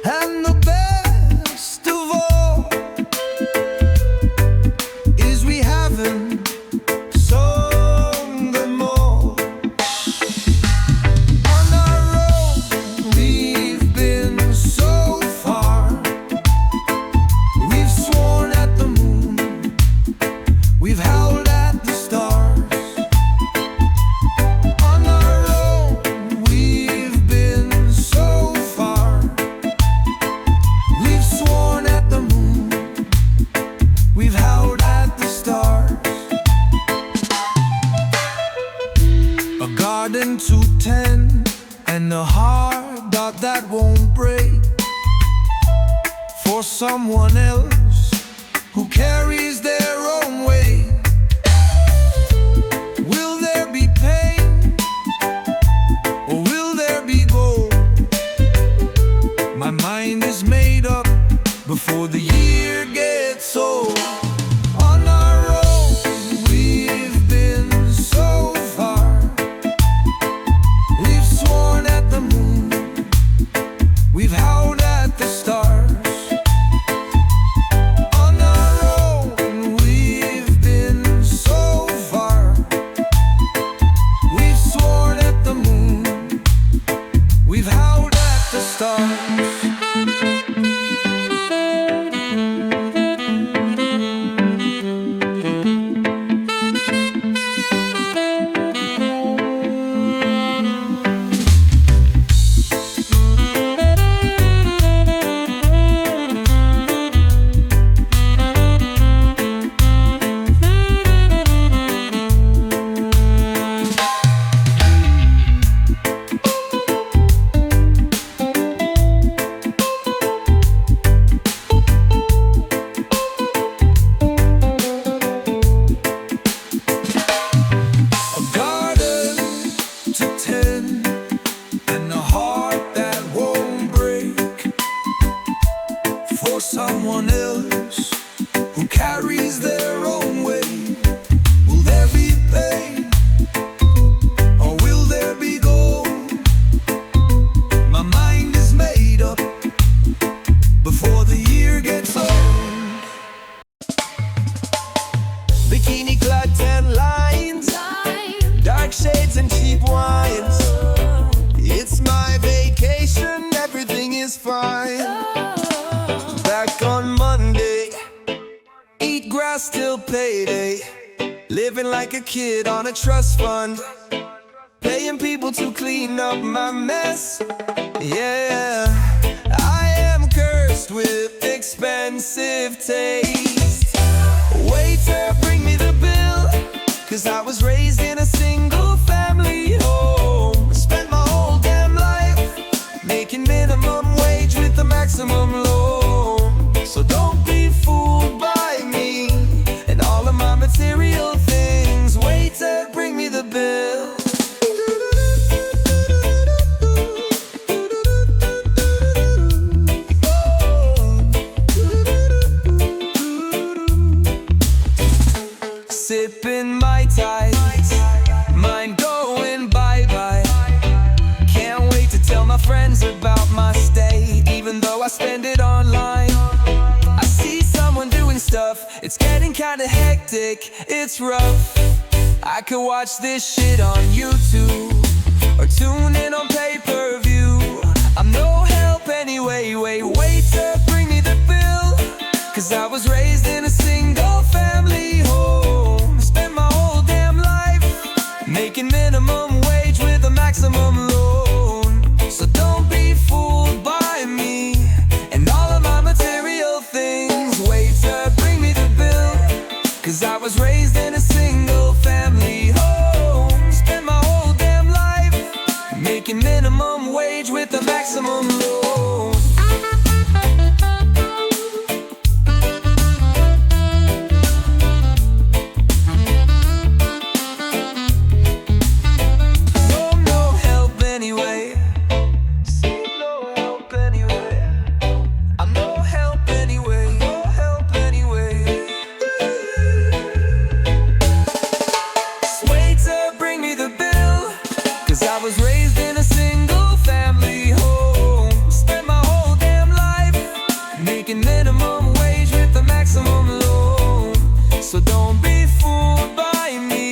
And the best of all is we haven't sung them all. On our own, we've been so far. We've sworn at the moon, we've howled at the stars. On our own, we've been so far. We've sworn at the moon, we've howled at the stars. A garden to tend and a heart that won't break for someone else who carries their own weight. Will there be pain or will there be gold? My mind is made up before the year gets old. On our own, we've been so far. We've sworn at the moon, we've howled at the stars. On our own, living like a kid on a trust fund, paying people to clean up my mess. Yeah, I am cursed with expensive taste. Waiter, bring me the bill, 'cause I was raised in a single family home. Spent my whole damn life making minimum wage with the maximum loan. So don't be fooled by me and all of my material things. Waiter, bring me the bill. Sipping my tides, mind going bye-bye. Can't wait to tell my friends about my stay, even though I spend it online. I see someone doing stuff, it's getting kinda hectic, it's rough. I could watch this shit on YouTube or tune in on pay-per-view. I'm no help anyway, waiter, bring me the bill, 'cause I was raised in a single family home. Spent my whole damn life making minimum wage with a maximum loan. So don't be fooled by me and all of my material things. Waiter, bring me the bill, 'cause I was raised in a single family home. Spent my whole damn life making minimum wage with a maximum loan. I was raised in a single family home. Spent my whole damn life making minimum wage with the maximum loan. So don't be fooled by me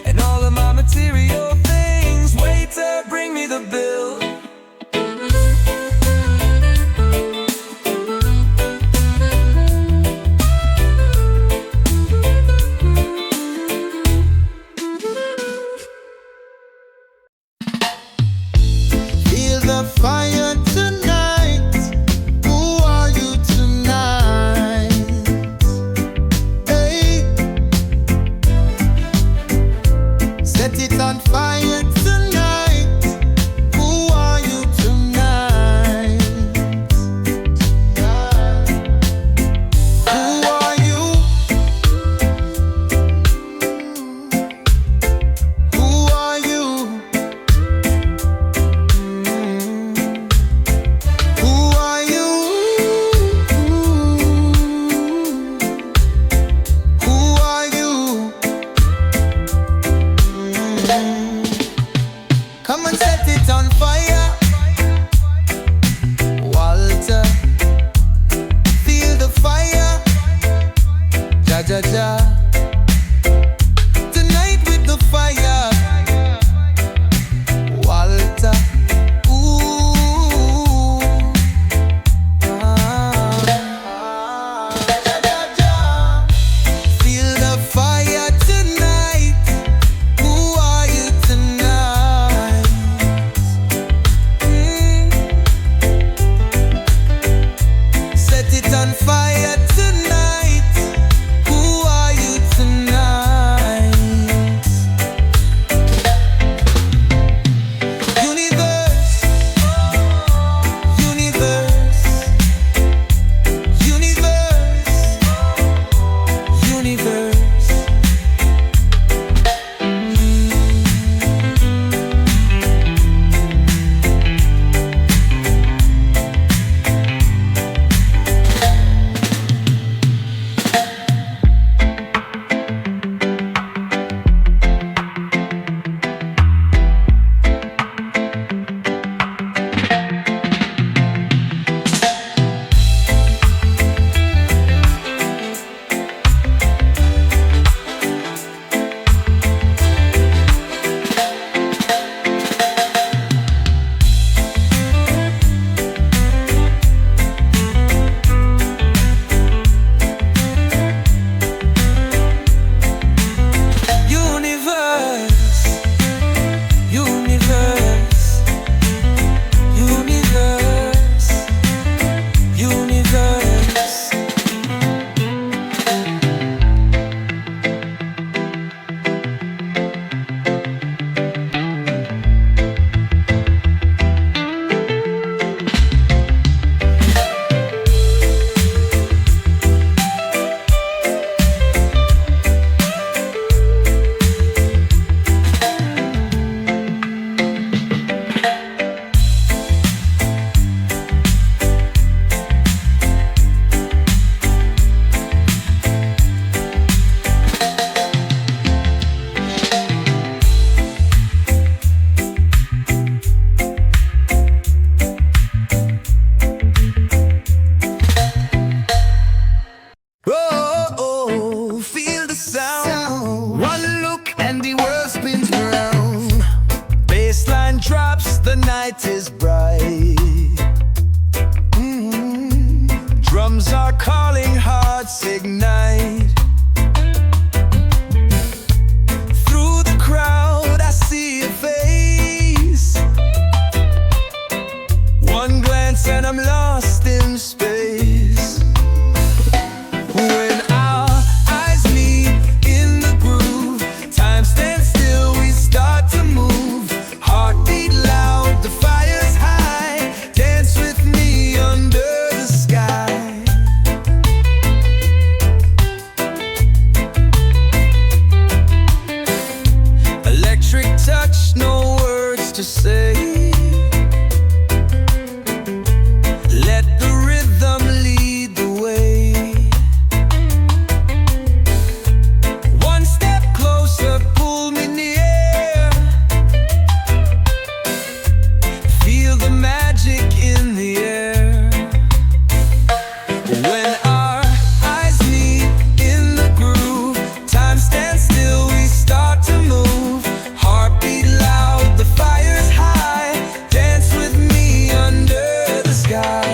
and all of my material things. Waiter, bring me the bill. Fire tonight, who are you tonight? Hey, set it on fire tonight, who are you tonight? Who are you? Who are you? Come and set it on fire, Walter. Feel the fire, ja ja ja. Tonight with the fire, Walter. Ooh, ja ja ja. Feel the fire tonight. Who are you tonight? Set it on fire tonight. Who are light is bright. Drums are calling, hearts ignite. Through the crowd I see a face. One glance and I'm lost in space. When our eyes meet in the groove, time stands still, we start to move. Heartbeat loud, the fire's high. Dance with me under the sky. Electric touch, no words to say. Let the rhythm lead the way. One step closer, pull me near. Feel the magic in the air. When our eyes meet in the groove, time stands still, we start to move. Heartbeat loud, the fire's high. Dance with me under the sky.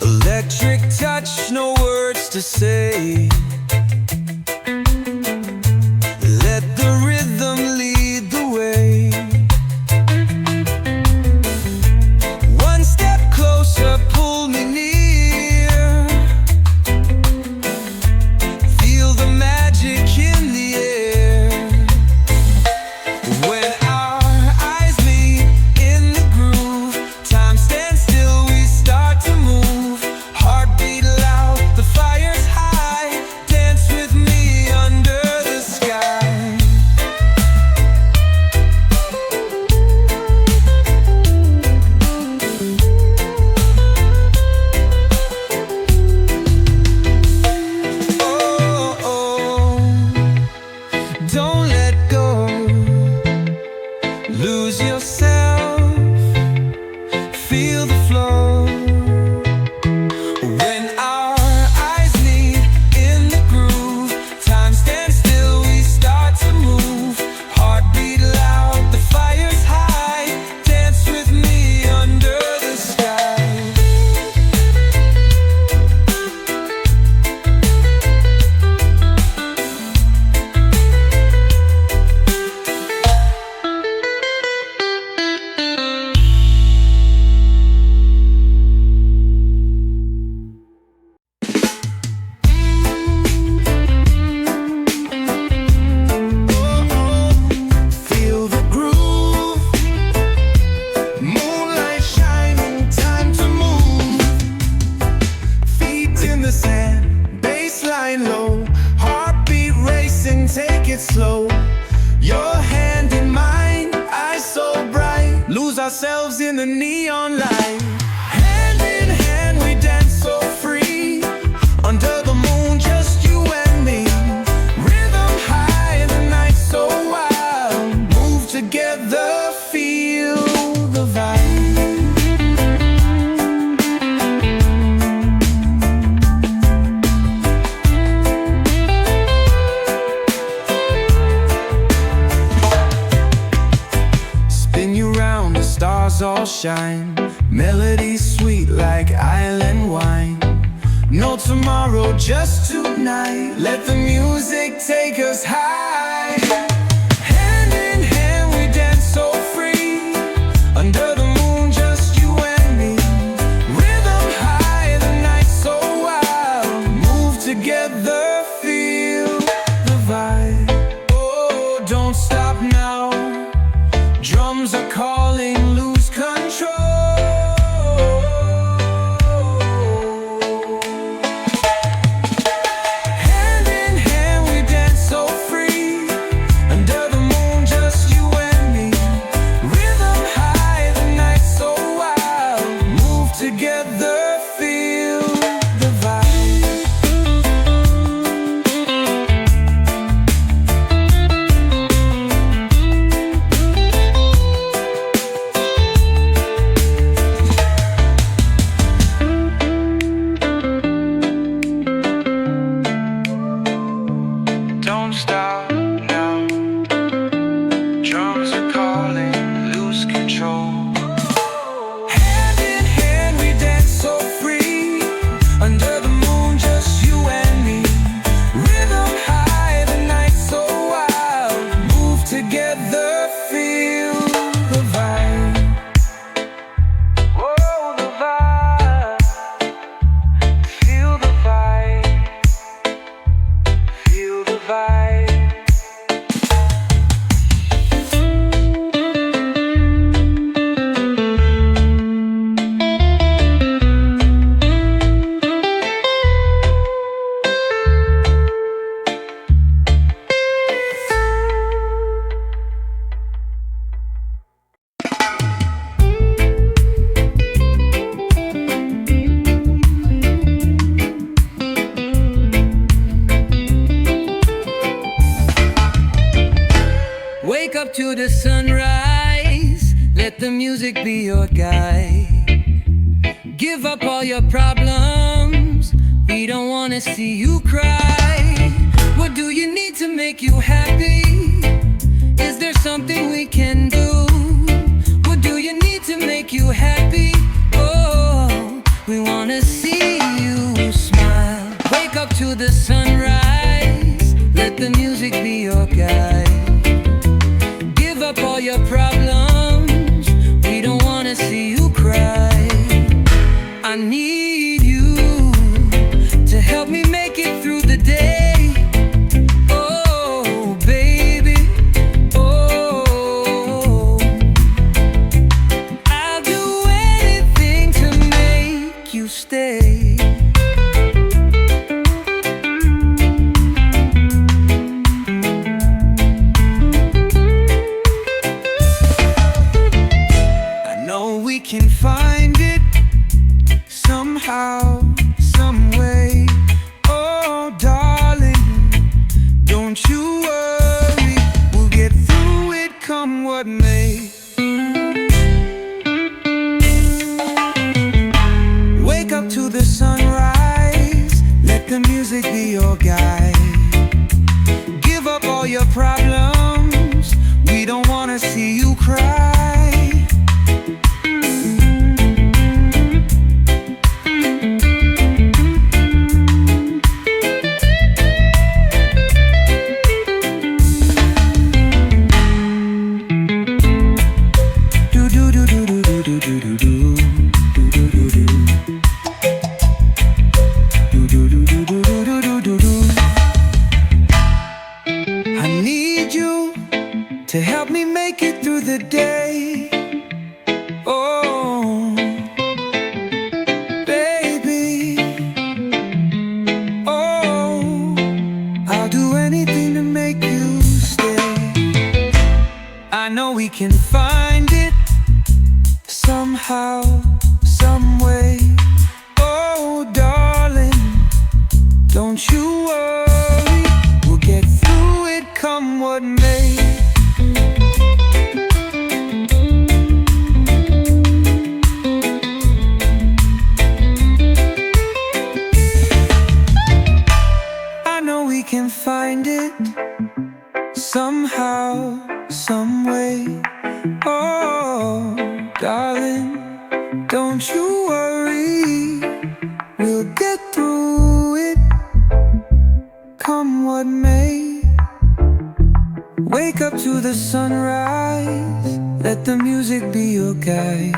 Electric touch, no words to say. Let the rhythm lead the way. One step closer, pull me near. Feel the magic in the air. When our eyes meet in the groove, time stands still, we start to move. Heartbeat loud, the fire's high. Dance with me under the sky. Oh, oh, don't let go. Lose yourself. Feel the flow. When our eyes meet in the groove, time stands still, we start to move. Heartbeat loud, the fire's high. Dance with me under the sky. Feel the groove, moonlight shining, time to move. Feet in the sand, baseline low, heartbeat racing, take it slow. Your hand in mine, eyes so bright, lose ourselves in the neon light. Hand in hand we dance so free, under the moon just you and me. Rhythm high, the night so wild, move together, feel the vibe. Spin you round, the stars all shine. Melodies sweet like island wine. No tomorrow, just tonight. Let the music take us high. Hand in hand we dance so free, under the moon just you and me. Rhythm high, the night so wild, move together, feel the vibe. Oh, don't stop now, drums are calling, lose control. Hand in hand we dance so free, music be your guide. Give up all your problems, we don't wanna see you cry. What do you need to make you happy? Is there something we can do? What do you need to make you happy? Oh, we wanna see you smile. Wake up to the sunrise, let the music be your guide. Give up all your problems, we don't wanna see you cry. I need you to help me make it through the day. Oh, baby, oh, I'll do anything to make you stay. I know we can find it somehow, some way. Oh, darling, don't you worry, we'll get through it, come what may. Wake up to the sunrise, let the music be your guide. Give up all your problems, we don't wanna see you cry. I need you to help me make it through the day. Oh, baby, oh, I'll do anything to make you stay. I know we can find it somehow, some way. Oh, darling, don't you worry, we'll get through it, come what may. I know we can find it somehow, some way. Oh, darling, don't you worry, we'll get through it, come what may. Wake up to the sunrise, let the music be your guide.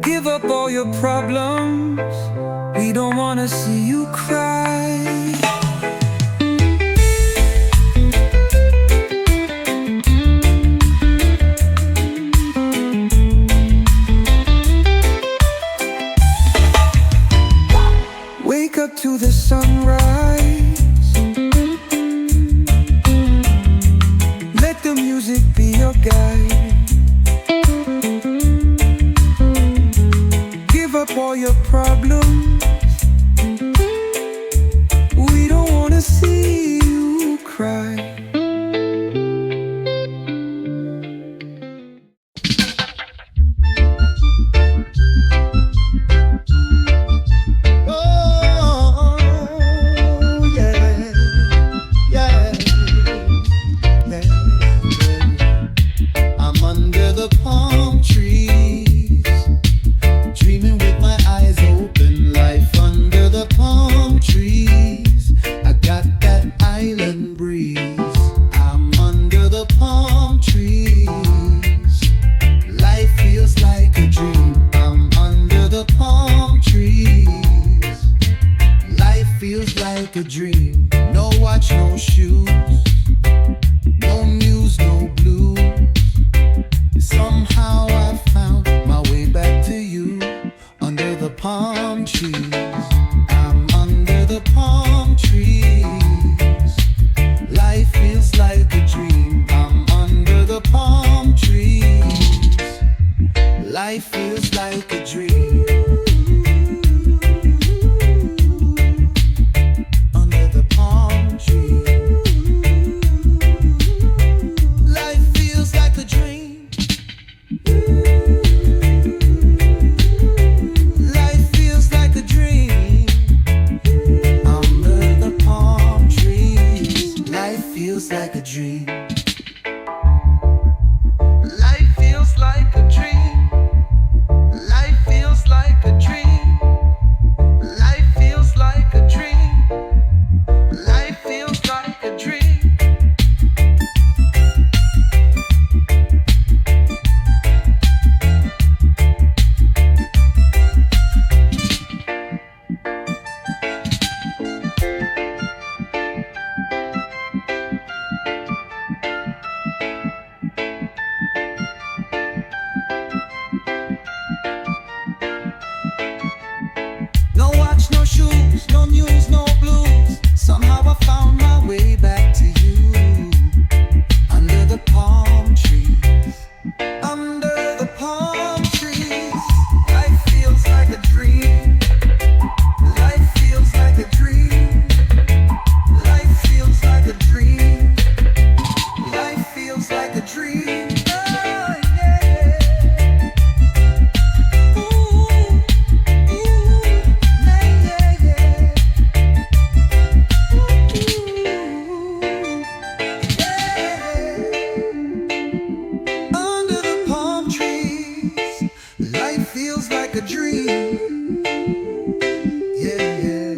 Give up all your problems, we don't wanna see you cry. Wake up to the sunrise, let the music be your guide. Give up all your problems, we don't wanna see you cry. A dream, no watch, no shoes, no news, no blues. Somehow I found my way back to you under the palm trees. I'm under the palm trees. Life feels like a dream. I'm under the palm trees. Life feels like a dream. Life feels like a dream. blues, no news, no blues. Somehow I found my way back to you. Under the palm trees, under the palm trees. Life feels like a dream. Life feels like a dream. Life feels like a dream. Life feels like a dream. Oh, yeah. Ooh, yeah, yeah, yeah. Under the palm trees, life feels like a dream. Yeah, yeah.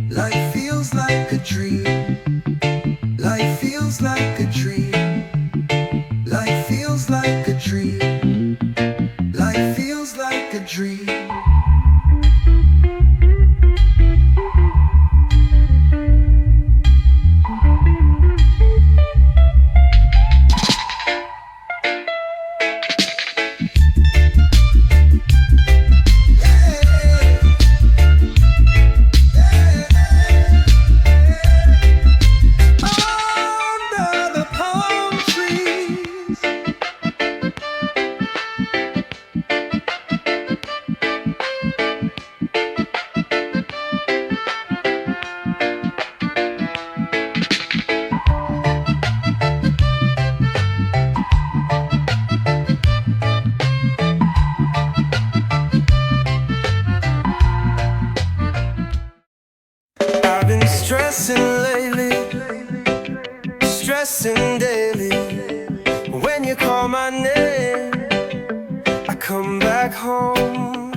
Life feels like a dream. Life feels like a dream. Life feels like a dream. Life feels like a dream. Under the palm trees. I've been stressing lately, stressing daily. When you call my name, I come back home.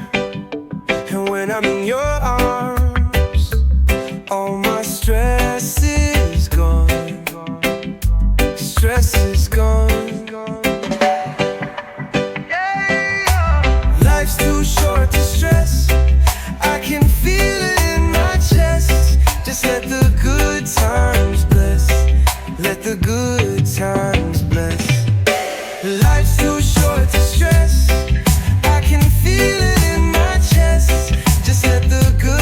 And when I'm in your arms, all my stress is gone. Stress is gone. Life's too short to stress. I can feel it in my chest. Just let the good times bless. Let the good times bless. Life's too short to stress. I can feel it in my chest. Just let the good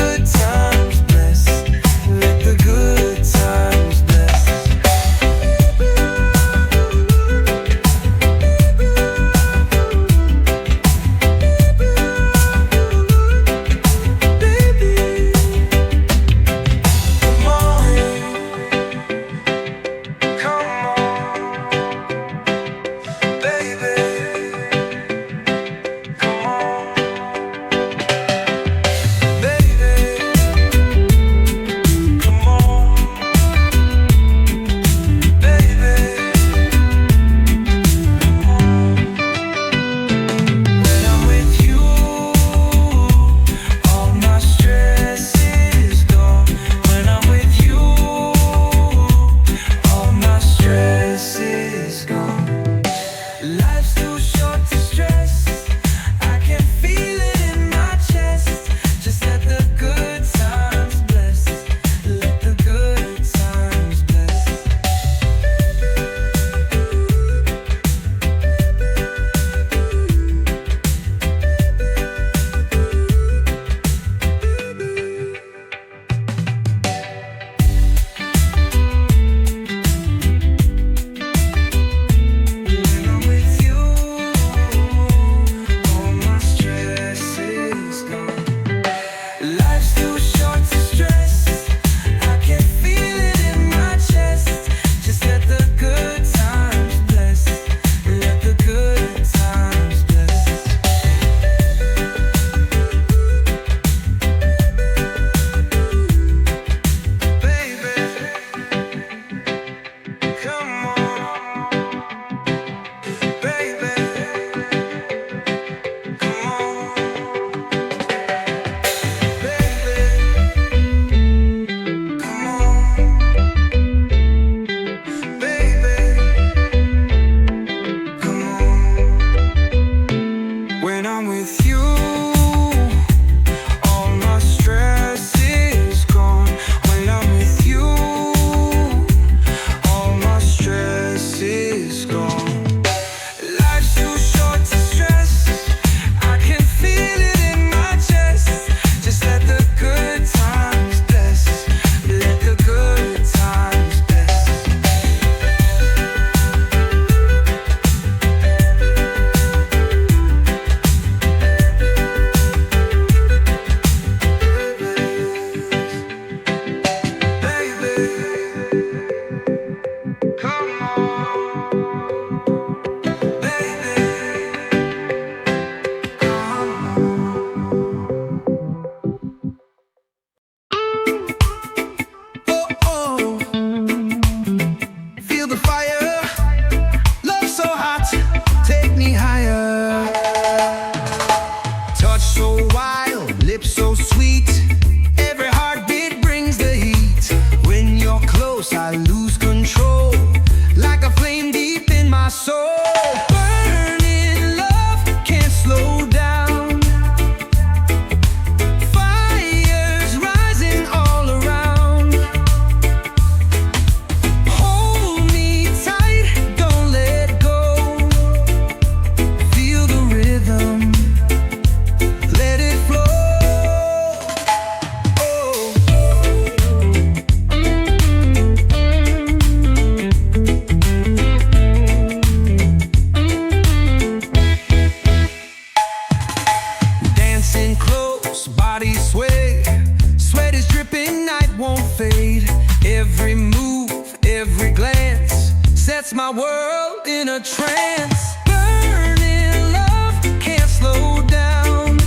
my world in a trance. Burning love, can't slow down.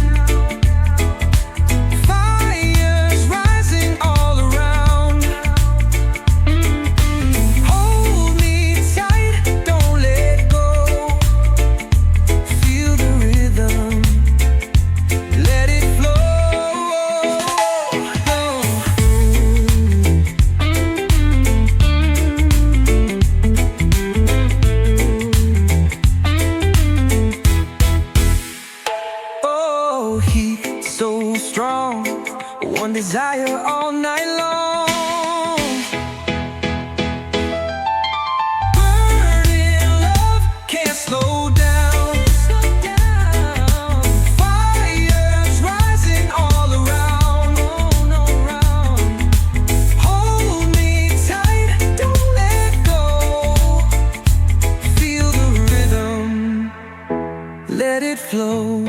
Fires rising all around. Hold me tight, don't let go. Feel the rhythm, let it flow. Oh, heat so strong, one desire all night long. Burning love, can't slow down. Fires rising all around. Hold me tight, don't let go. Feel the rhythm, let it flow.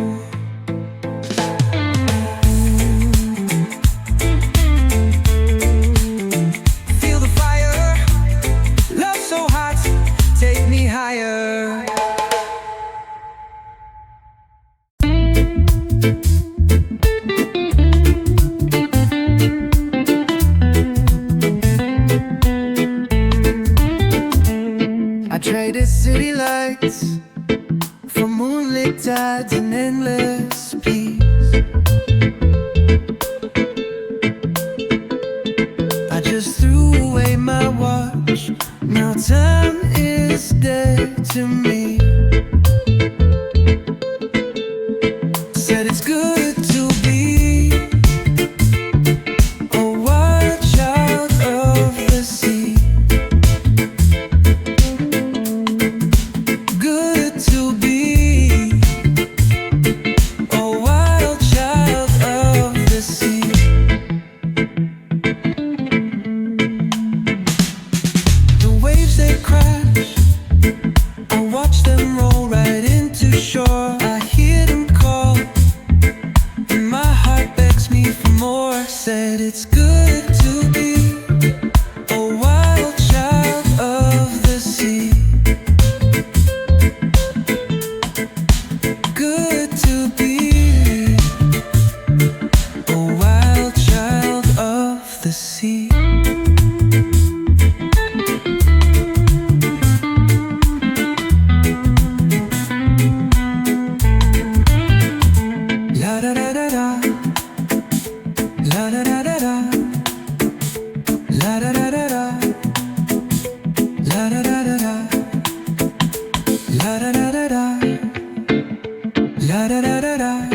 Feel the fire, love so hot, take me higher. I traded city lights for moonlit tides and endless peace. I just threw away my watch, now time is dead to me. Said it's good to be a wild child of the sea. Good to be a wild child of the sea. The waves they crash, I watch them roll right into shore. I hear them call, and my heart begs me for more. Said it's good to be a wild child of the sea. Good to be a wild child of the sea. La da da da da, la da da da da, la da da da da, la da da da da, la da da da da, la da da da da.